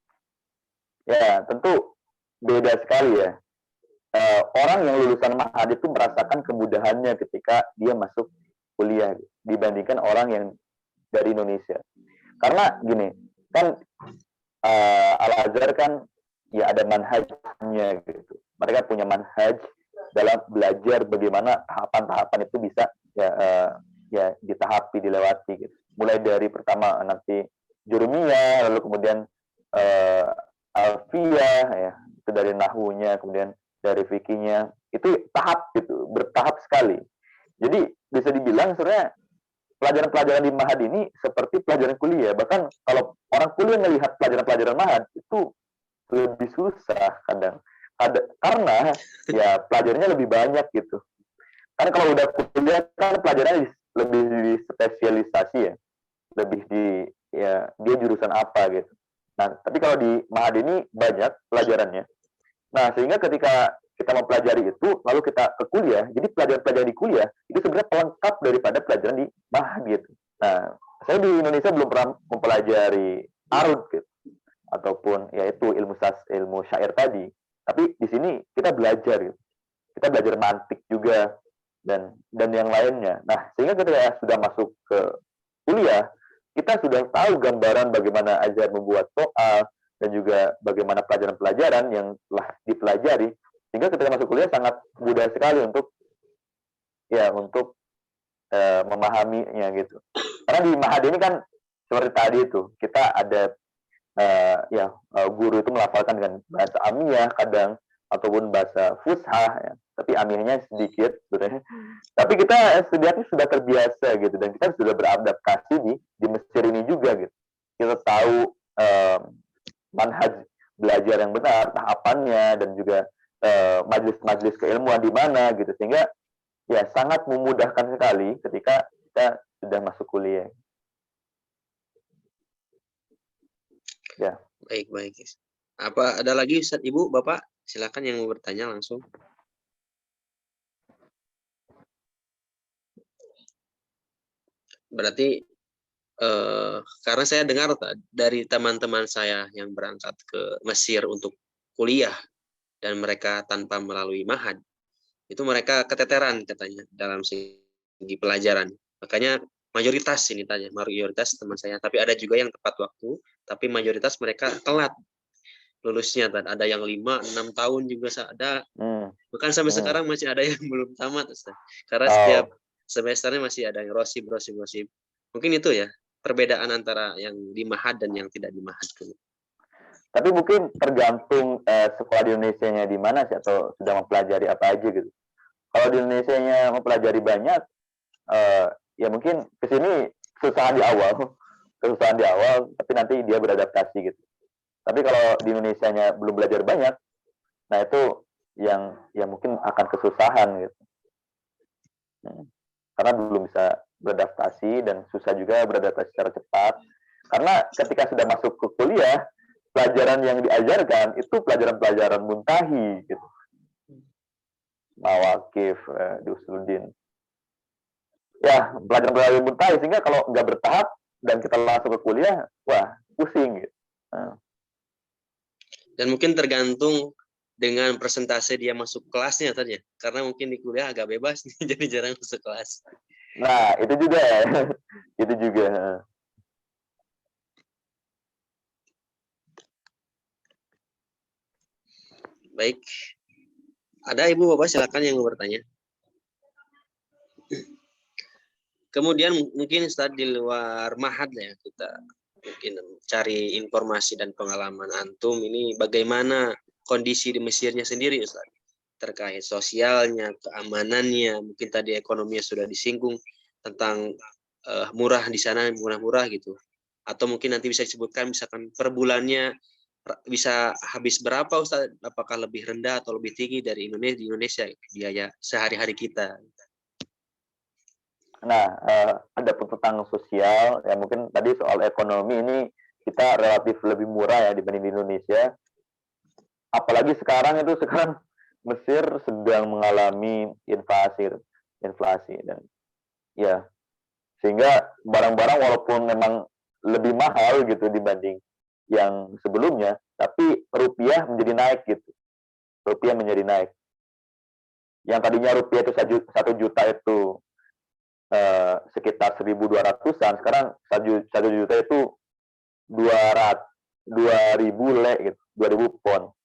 Ya, tentu beda sekali ya. Orang yang lulusan Mahad itu merasakan kemudahannya ketika dia masuk kuliah dibandingkan orang yang dari Indonesia. Karena gini, kan Al-Azhar kan ya ada manhajnya gitu. Mereka punya manhaj dalam belajar bagaimana tahapan-tahapan itu bisa ya ditahapi, dilewati gitu. Mulai dari pertama nanti jurumiyah, lalu kemudian alfiyah ya, itu dari nahwunya, kemudian dari fikihnya, itu tahap gitu, bertahap sekali. Jadi bisa dibilang sebenarnya pelajaran-pelajaran di Mahad ini seperti pelajaran kuliah. Bahkan kalau orang kuliah melihat pelajaran-pelajaran Mahad itu lebih susah kadang. Karena ya pelajarannya lebih banyak gitu. Kan kalau udah kuliah kan pelajarannya lebih spesialisasi ya. Lebih ya dia jurusan apa gitu. Nah, tapi kalau di Mahad ini banyak pelajarannya. Nah, sehingga ketika kita mempelajari itu, lalu kita ke kuliah, jadi pelajaran-pelajaran di kuliah, itu sebenarnya pelengkap daripada pelajaran di Mahad gitu. Nah, saya di Indonesia belum pernah mempelajari arud gitu, ataupun yaitu ilmu syair tadi. Tapi di sini kita belajar gitu. Kita belajar mantik juga, dan yang lainnya. Nah, sehingga ketika sudah masuk ke kuliah, kita sudah tahu gambaran bagaimana Azhar membuat soal, dan juga bagaimana pelajaran-pelajaran yang telah dipelajari, sehingga ketika masuk kuliah sangat mudah sekali untuk memahaminya gitu. Karena di Mahad ini kan seperti tadi itu kita ada guru itu melafalkan dengan bahasa amiyah kadang ataupun bahasa fushah ya. Tapi amiyahnya sedikit sebenarnya. Tapi kita setidaknya sudah terbiasa gitu, dan kita sudah beradaptasi di Mesir ini juga gitu. Kita tahu manhaj belajar yang benar, tahapannya, dan juga majelis-majelis keilmuan di mana gitu, sehingga ya sangat memudahkan sekali ketika kita sudah masuk kuliah. Ya. Baik. Apa ada lagi Ustaz, Ibu, Bapak? Silakan yang mau bertanya langsung. Berarti karena saya dengar dari teman-teman saya yang berangkat ke Mesir untuk kuliah dan mereka tanpa melalui Mahad, itu mereka keteteran katanya dalam segi pelajaran. Makanya mayoritas teman saya, tapi ada juga yang tepat waktu, tapi mayoritas mereka telat lulusnya. Dan ada yang 5-6 tahun juga ada. Bukan sampai sekarang masih ada yang belum tamat, Ustaz. Karena setiap semesternya masih ada yang rosib. Mungkin itu ya perbedaan antara yang di Mahad dan yang tidak di Mahad. Tapi mungkin tergantung sekolah di Indonesia-nya di mana sih, atau sudah mempelajari apa aja gitu. Kalau di Indonesia-nya mempelajari banyak, ya mungkin ke sini kesusahan di awal, tapi nanti dia beradaptasi gitu. Tapi kalau di Indonesia-nya belum belajar banyak, nah itu yang mungkin akan kesusahan gitu. Karena belum bisa beradaptasi dan susah juga beradaptasi secara cepat. Karena ketika sudah masuk ke kuliah, pelajaran yang diajarkan itu pelajaran-pelajaran muntahi gitu. Mawakif, Usuluddin. Ya, pelajaran-pelajaran muntahi, sehingga kalau nggak bertahap dan kita langsung ke kuliah, wah, pusing gitu. Dan mungkin tergantung dengan persentase dia masuk kelasnya tadi ya. Karena mungkin di kuliah agak bebas nih, jadi jarang masuk kelas. Nah, itu juga ya. Itu juga. Baik. Ada Ibu Bapak silakan yang mau bertanya. Kemudian mungkin Ustaz di luar Mahad ya, kita mungkin cari informasi dan pengalaman antum ini bagaimana kondisi di Mesirnya sendiri Ustaz, terkait sosialnya, keamanannya, mungkin tadi ekonominya sudah disinggung tentang murah di sana, murah-murah gitu, atau mungkin nanti bisa disebutkan misalkan per bulannya bisa habis berapa Ustaz, apakah lebih rendah atau lebih tinggi dari Indonesia biaya sehari-hari kita. Nah, ada pun tentang sosial, ya mungkin tadi soal ekonomi ini kita relatif lebih murah ya dibanding di Indonesia. Apalagi sekarang Mesir sedang mengalami inflasi dan ya, sehingga barang-barang walaupun memang lebih mahal gitu dibanding yang sebelumnya, tapi rupiah menjadi naik gitu. Rupiah menjadi naik. Yang tadinya rupiah itu 1 juta itu sekitar 1.200-an, sekarang 1 juta itu 2.000 le gitu, 2.000 pon.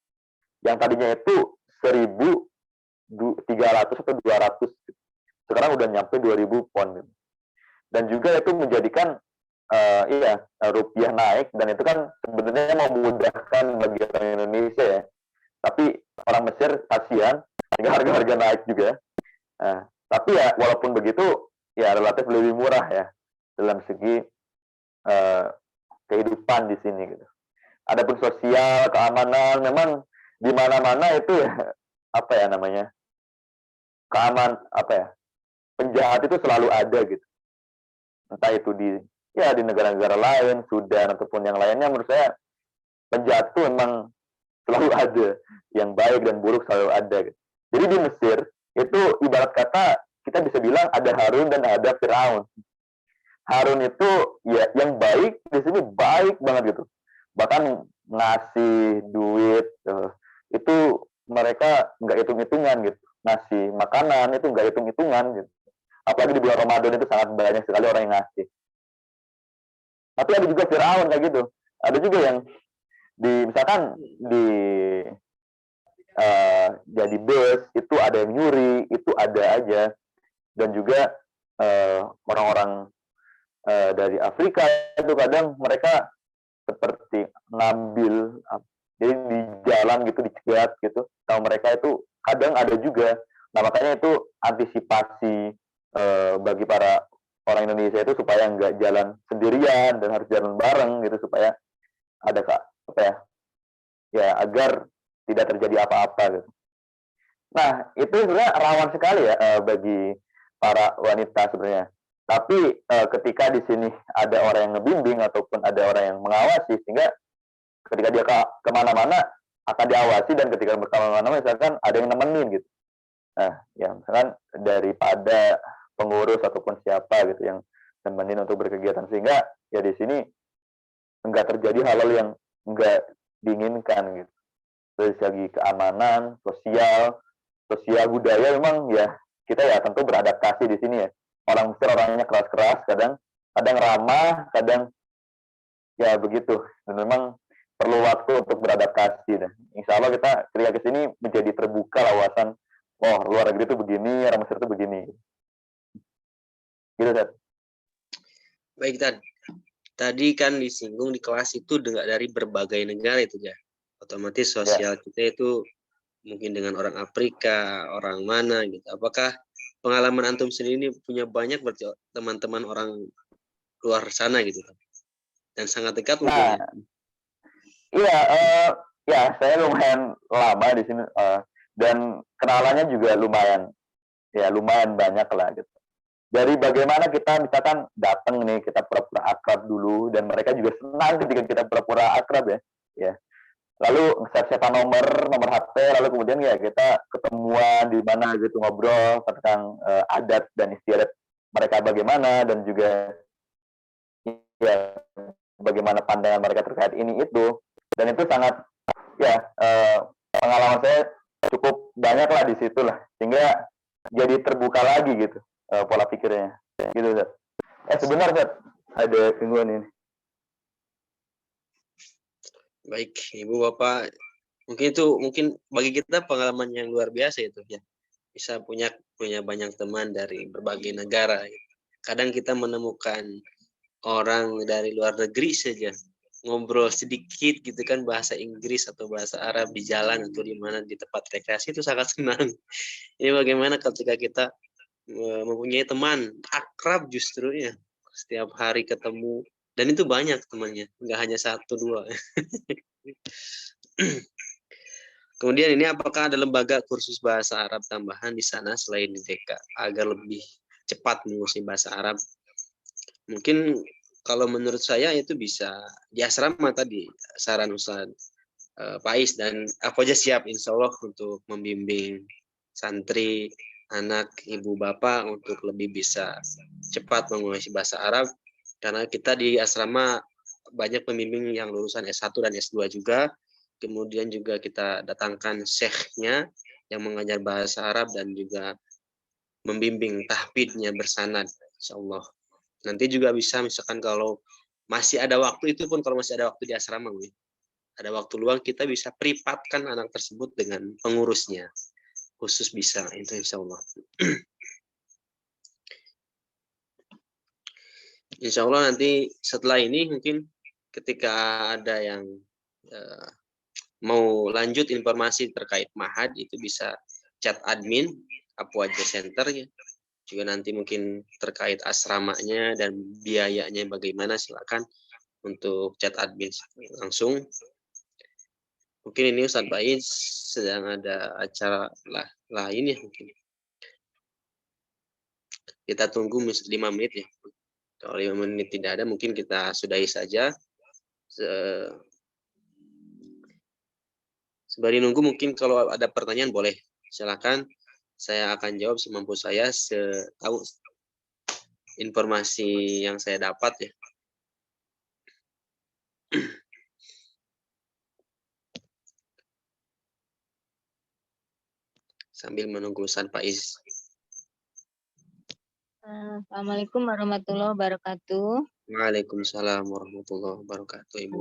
Yang tadinya itu 1.300 atau 200 gitu. Sekarang udah nyampe 2.000 pon gitu. Dan juga itu menjadikan rupiah naik, dan itu kan sebenarnya memudahkan bagi orang Indonesia ya. Tapi orang Mesir kasihan sehingga harga-harga naik juga. Nah, tapi ya walaupun begitu ya relatif lebih murah ya dalam segi kehidupan di sini gitu. Adapun sosial, keamanan, memang di mana-mana itu ya apa ya namanya, penjahat itu selalu ada gitu. Entah itu di negara-negara lain, Sudan ataupun yang lainnya, menurut saya penjahat itu memang selalu ada, yang baik dan buruk selalu ada gitu. Jadi di Mesir itu ibarat kata kita bisa bilang ada Harun dan ada Firaun. Harun itu ya yang baik, di sini baik banget gitu. Bahkan ngasih duit itu mereka nggak hitung-hitungan gitu. Ngasih makanan itu nggak hitung-hitungan gitu. Apalagi di bulan Ramadan itu sangat banyak sekali orang yang ngasih. Tapi ada juga Firaun kayak gitu. Ada juga yang misalkan jadi bus itu ada yang nyuri, itu ada aja. Dan juga orang-orang dari Afrika itu kadang mereka seperti ngambil, jadi di jalan gitu dicegat gitu. Kalau mereka itu kadang ada juga. Nah makanya itu antisipasi bagi para orang Indonesia itu supaya nggak jalan sendirian dan harus jalan bareng gitu, supaya ada agar tidak terjadi apa-apa gitu. Nah itu sebenarnya rawan sekali ya bagi para wanita sebenarnya. Tapi ketika di sini ada orang yang ngebimbing ataupun ada orang yang mengawasi, sehingga ketika dia kemana-mana akan diawasi, dan ketika kemana-mana misalkan ada yang nemenin gitu. Nah, ya misalkan daripada pengurus ataupun siapa gitu yang nemenin untuk berkegiatan, sehingga ya di sini enggak terjadi hal-hal yang enggak diinginkan gitu. Dari segi keamanan, sosial budaya, memang ya kita ya tentu beradaptasi di sini ya. Orang Mesir orangnya keras-keras, kadang ramah, kadang ya begitu. Dan memang perlu waktu untuk beradaptasi. Dan insya Allah kita ketika ke sini menjadi terbuka wawasan, oh luar negeri itu begini, orang Mesir itu begini. Gitu, Ustaz. Baik, tadi kan disinggung di kelas itu dari berbagai negara itu ya. Otomatis sosial kita itu mungkin dengan orang Afrika, orang mana gitu. Apakah pengalaman antum sendiri ini punya banyak berarti teman-teman orang luar sana gitu kan? Dan sangat dekat mungkin Nah, ya. iya, ya saya lumayan lama di sini dan kenalannya juga lumayan banyak lah gitu. Dari bagaimana kita misalkan datang nih, kita pura-pura akrab dulu dan mereka juga senang ketika kita pura-pura akrab ya. Ya. Lalu share-sharean nomor HP, lalu kemudian ya kita ketemuan di mana gitu ngobrol tentang adat dan istiadat mereka bagaimana dan juga ya bagaimana pandangan mereka terkait ini itu. Dan itu sangat ya pengalaman saya cukup banyak lah di situ lah, sehingga jadi terbuka lagi gitu pola pikirnya gitu, Zat. Sebentar, Zat, ada gangguan ini. Baik, Ibu Bapak, mungkin bagi kita pengalaman yang luar biasa itu ya. Bisa punya banyak teman dari berbagai negara. Kadang kita menemukan orang dari luar negeri saja ngobrol sedikit gitu kan bahasa Inggris atau bahasa Arab di jalan atau di mana di tempat rekreasi itu sangat senang. Ini bagaimana ketika kita mempunyai teman akrab justru ya, setiap hari ketemu dan itu banyak temannya, nggak hanya 1-2. Kemudian ini apakah ada lembaga kursus bahasa Arab tambahan di sana selain di DK agar lebih cepat menguasai bahasa Arab? Mungkin kalau menurut saya itu bisa di asrama tadi saran Ustaz Pais, dan aku aja siap insya Allah untuk membimbing santri, anak, ibu bapak untuk lebih bisa cepat menguasai bahasa Arab, karena kita di asrama banyak pembimbing yang lulusan S1 dan S2 juga. Kemudian juga kita datangkan syekhnya yang mengajar bahasa Arab dan juga membimbing tahfidnya bersanad, insyaallah. Nanti juga bisa misalkan kalau masih ada waktu, itu pun kalau masih ada waktu di asrama, ada waktu luang, kita bisa privatkan anak tersebut dengan pengurusnya. Khusus bisa, itu insyaallah. Insyaallah nanti setelah ini mungkin ketika ada yang mau lanjut informasi terkait Mahad itu bisa chat admin Apuaja Center ya. Juga nanti mungkin terkait asramanya dan biayanya bagaimana, silakan untuk chat admin langsung. Mungkin ini Ustaz Baiz sedang ada acara lain ya mungkin. Kita tunggu 5 menit ya. Kalau 5 menit tidak ada mungkin kita sudahi saja. Sembari nunggu mungkin kalau ada pertanyaan boleh silakan, saya akan jawab semampu saya setahu informasi yang saya dapat ya. Sambil menunggu Ustaz Faiz. Assalamualaikum warahmatullahi wabarakatuh. Waalaikumsalam warahmatullahi wabarakatuh, Ibu.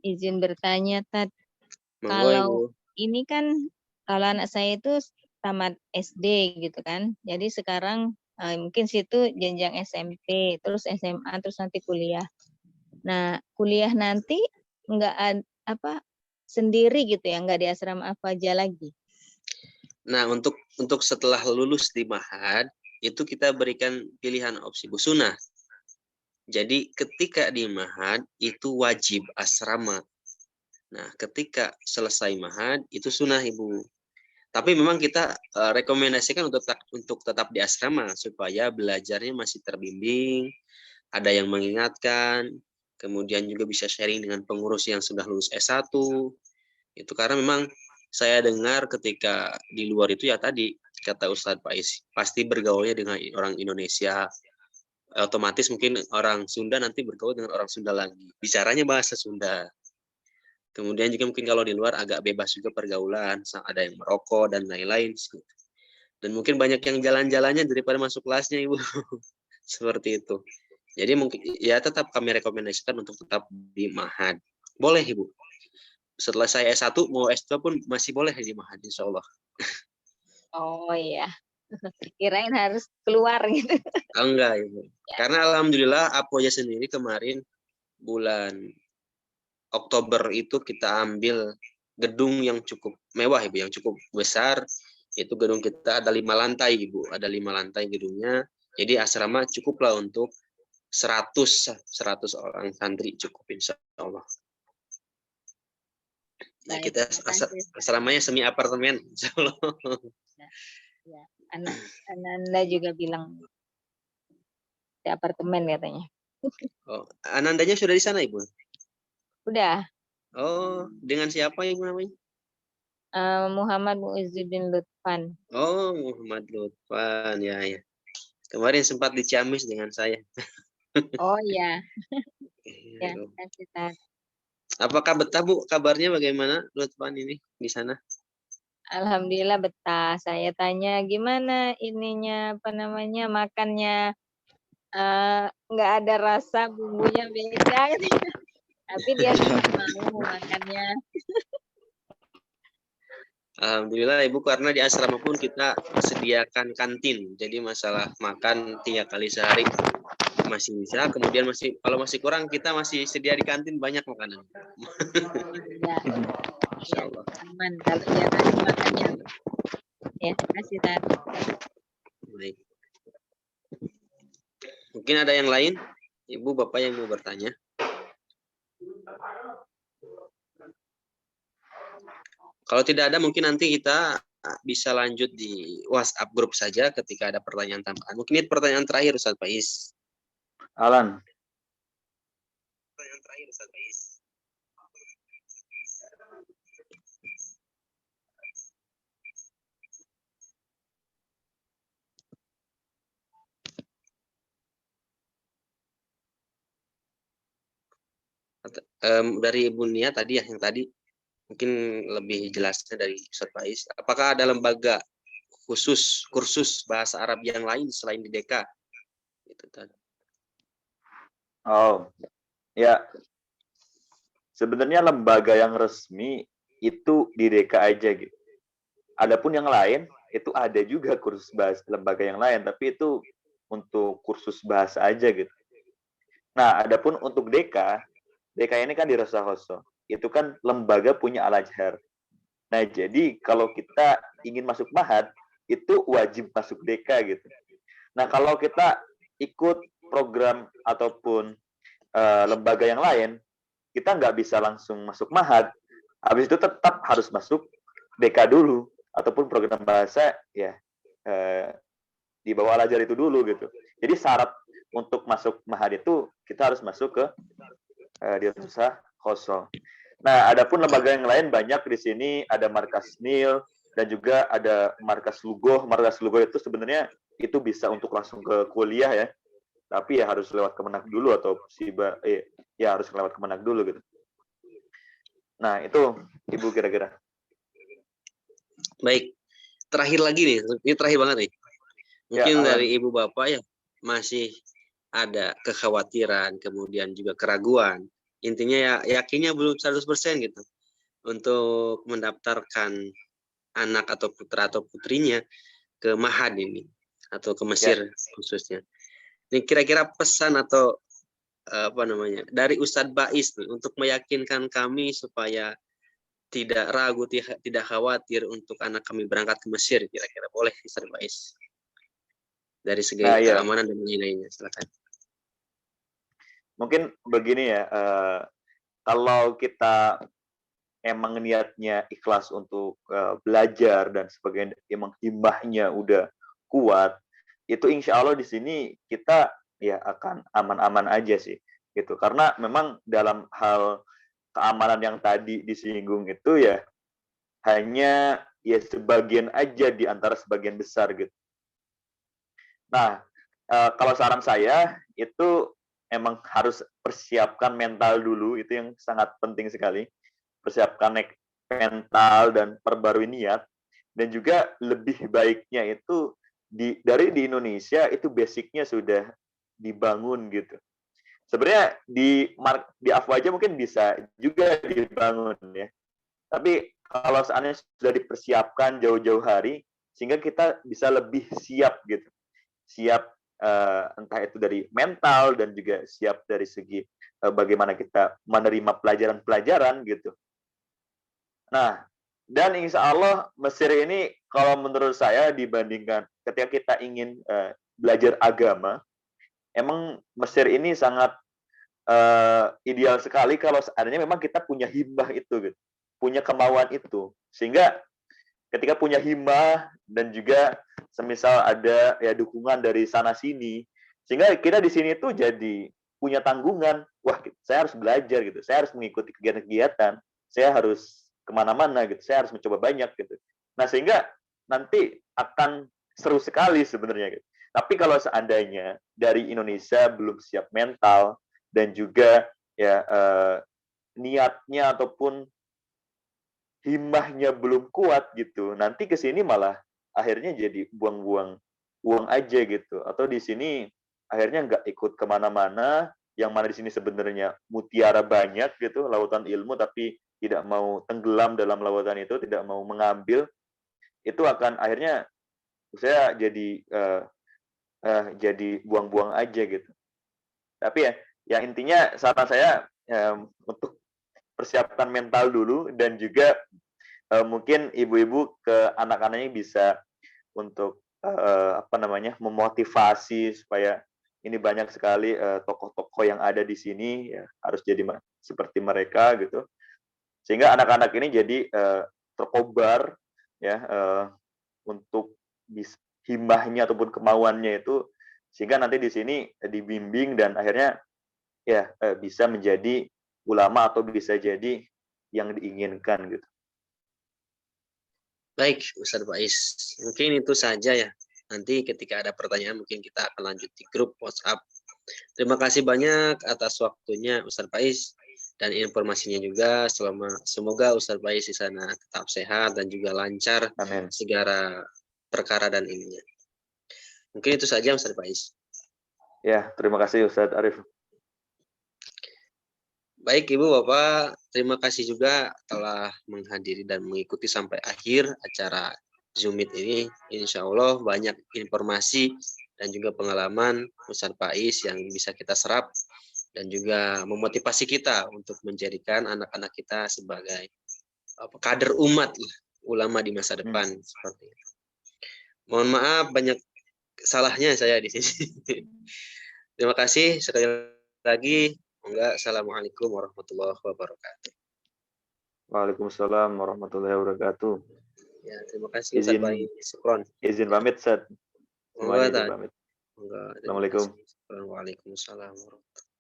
Izin bertanya, Tad. Monggo, Kalau Ibu. ini kan, kalau anak saya itu tamat SD gitu kan, jadi sekarang mungkin situ jenjang SMP, terus SMA, terus nanti kuliah. Nah, kuliah nanti nggak sendiri gitu ya, nggak di asrama Afaja lagi. Nah, untuk setelah lulus di Mahad, itu kita berikan pilihan opsi busuna. Jadi ketika di Mahad itu wajib asrama. Nah, ketika selesai Mahad itu sunnah, Ibu. Tapi memang kita rekomendasikan untuk tetap di asrama supaya belajarnya masih terbimbing, ada yang mengingatkan, kemudian juga bisa sharing dengan pengurus yang sudah lulus S1. Itu karena memang saya dengar ketika di luar itu ya tadi kata Ustadz Faiz, pasti bergaulnya dengan orang Indonesia, otomatis mungkin orang Sunda nanti bergaul dengan orang Sunda lagi, bicaranya bahasa Sunda. Kemudian juga mungkin kalau di luar agak bebas juga pergaulan, ada yang merokok dan lain-lain. Dan mungkin banyak yang jalan-jalannya daripada masuk kelasnya, Ibu. Seperti itu. Jadi mungkin ya tetap kami rekomendasikan untuk tetap di Mahad. Boleh, Ibu. Setelah saya S1 mau S2 pun masih boleh di Mahad, insya Allah. Oh iya. Kirain harus keluar gitu. Oh, enggak, Ibu. Karena alhamdulillah Apoja sendiri kemarin bulan Oktober itu kita ambil gedung yang cukup mewah, Ibu, yang cukup besar. Itu gedung kita ada 5 lantai, Ibu. Ada 5 lantai gedungnya. Jadi asrama cukuplah untuk 100 orang santri, cukup insya Allah. Nah, Baik, kita terima kasih. asramanya semi apartemen, insya Allah. Ya, Ananda juga bilang di apartemen katanya. Oh, Anandanya sudah di sana, Ibu? Udah, Oh, dengan siapa, Ibu, namanya? Muhammad Muizzuddin Lutfan. Oh, Muhammad Lutfan, ya, ya. Kemarin sempat di Ciamis dengan saya. Oh iya, ya, Iya. kasih tahu. Apakah betah, Bu? Kabarnya bagaimana Lutfan ini di sana? Alhamdulillah betah. Saya tanya gimana ininya apa namanya makannya nggak ada rasa bumbunya beda gitu. Tapi dia mau makannya. Alhamdulillah, Ibu, karena di asrama pun kita sediakan kantin. Jadi masalah makan 3 kali sehari masih bisa. Kemudian kalau masih kurang, kita masih sedia di kantin banyak makanan. Ya, Insya ya, Allah. aman kalau dia kasih makannya. Ya, kasih tahu. Baik. Mungkin ada yang lain, Ibu, Bapak yang mau bertanya? Kalau tidak ada, mungkin nanti kita bisa lanjut di WhatsApp grup saja ketika ada pertanyaan tambahan. Mungkin ini pertanyaan terakhir, Ustaz Faiz. Alan, Pertanyaan terakhir, Ustaz Faiz. Dari Ibu Nia tadi ya, yang tadi mungkin lebih jelasnya dari Ustaz Faiz. Apakah ada lembaga khusus kursus bahasa Arab yang lain selain di DK? Itu tadi. oh ya, sebenarnya lembaga yang resmi itu di DK aja gitu. Adapun yang lain itu ada juga kursus bahasa lembaga yang lain, tapi itu untuk kursus bahasa aja gitu. Nah, adapun untuk DK ini kan di Rosahoso. Itu kan lembaga punya Al-Azhar. Nah, jadi kalau kita ingin masuk Mahad, itu wajib masuk DK gitu. Nah, kalau kita ikut program ataupun lembaga yang lain, kita nggak bisa langsung masuk Mahad. Habis itu tetap harus masuk DK dulu, ataupun program bahasa ya di bawah Al-Azhar itu dulu gitu. Jadi syarat untuk masuk Mahad itu kita harus masuk ke Dirsa Khoso. Nah, adapun lembaga yang lain banyak di sini, ada markas NIL dan juga ada markas Lugoh. Markas Lugoh itu sebenarnya itu bisa untuk langsung ke kuliah ya. Tapi ya harus lewat Kemenak dulu atau ya harus lewat Kemenak dulu gitu. Nah, itu Ibu kira-kira. Baik. Terakhir lagi nih, ini terakhir banget nih. Mungkin Ya, dari Ibu Bapak ya masih ada kekhawatiran, kemudian juga keraguan. Intinya ya yakinnya belum 100% gitu untuk mendaftarkan anak atau putra atau putrinya ke Mahad ini atau ke Mesir khususnya. Ini kira-kira pesan atau apa namanya dari Ustadz Baiz nih untuk meyakinkan kami supaya tidak ragu, tidak khawatir untuk anak kami berangkat ke Mesir, kira-kira boleh Ustadz Baiz dari segi keamanan dan lain-lainnya. Silakan. Mungkin begini ya, kalau kita emang niatnya ikhlas untuk belajar dan sebagainya, emang himmahnya udah kuat, itu insya Allah di sini kita ya akan aman-aman aja sih, gitu. Karena memang dalam hal keamanan yang tadi disinggung itu ya hanya ya sebagian aja di antara sebagian besar gitu. Nah, kalau saran saya itu emang harus persiapkan mental dulu, itu yang sangat penting sekali. Persiapkan mental dan perbarui niat. Dan juga lebih baiknya itu dari di Indonesia itu basicnya sudah dibangun gitu. Sebenarnya di Afwa aja mungkin bisa juga dibangun ya. Tapi kalau seandainya sudah dipersiapkan jauh-jauh hari, sehingga kita bisa lebih siap gitu. Siap entah itu dari mental dan juga siap dari segi bagaimana kita menerima pelajaran-pelajaran gitu. Nah, dan insya Allah Mesir ini kalau menurut saya dibandingkan ketika kita ingin belajar agama, emang Mesir ini sangat ideal sekali kalau seandainya memang kita punya himmah itu, gitu. Punya kemauan itu. Sehingga ketika punya himmah dan juga semisal ada ya dukungan dari sana sini, sehingga kita di sini tuh jadi punya tanggungan. Wah, saya harus belajar gitu. Saya harus mengikuti kegiatan-kegiatan. Saya harus kemana-mana gitu. Saya harus mencoba banyak gitu. Nah, sehingga nanti akan seru sekali sebenarnya gitu. Tapi kalau seandainya dari Indonesia belum siap mental dan juga ya niatnya ataupun himmahnya belum kuat gitu, nanti ke sini malah akhirnya jadi buang-buang uang aja gitu. Atau di sini akhirnya nggak ikut kemana-mana, yang mana di sini sebenarnya mutiara banyak gitu, lautan ilmu, tapi tidak mau tenggelam dalam lautan itu, tidak mau mengambil, itu akan akhirnya saya jadi buang-buang aja gitu. Tapi ya intinya saran saya untuk persiapkan mental dulu dan juga mungkin ibu-ibu ke anak-anaknya bisa untuk memotivasi supaya ini banyak sekali tokoh-tokoh yang ada di sini ya harus jadi seperti mereka gitu sehingga anak-anak ini jadi terkobar ya untuk himmahnya ataupun kemauannya itu sehingga nanti di sini dibimbing dan akhirnya ya bisa menjadi ulama atau bisa jadi yang diinginkan gitu. Baik, Ustadz Faiz. Mungkin itu saja ya. Nanti ketika ada pertanyaan mungkin kita akan lanjut di grup WhatsApp. Terima kasih banyak atas waktunya Ustadz Faiz dan informasinya juga. Semoga Ustadz Faiz di sana tetap sehat dan juga lancar. Amin. Segala perkara dan ininya. Mungkin itu saja Ustadz Faiz. Ya, terima kasih Ustadz Arif. Baik Ibu Bapak, terima kasih juga telah menghadiri dan mengikuti sampai akhir acara Zoom Meet ini. Insya Allah banyak informasi dan juga pengalaman Ustadz Faiz yang bisa kita serap dan juga memotivasi kita untuk menjadikan anak-anak kita sebagai kader umat, ulama di masa depan. Seperti itu. Mohon maaf banyak salahnya saya di sini. Terima kasih sekali lagi. Assalamualaikum warahmatullahi wabarakatuh. Waalaikumsalam warahmatullahi wabarakatuh. Ya, terima kasih Ustaz Faiz. Syukron. Izin pamit, Ustaz. Semuanya izin pamit. Assalamualaikum. Waalaikumsalam warahmatullahi wabarakatuh.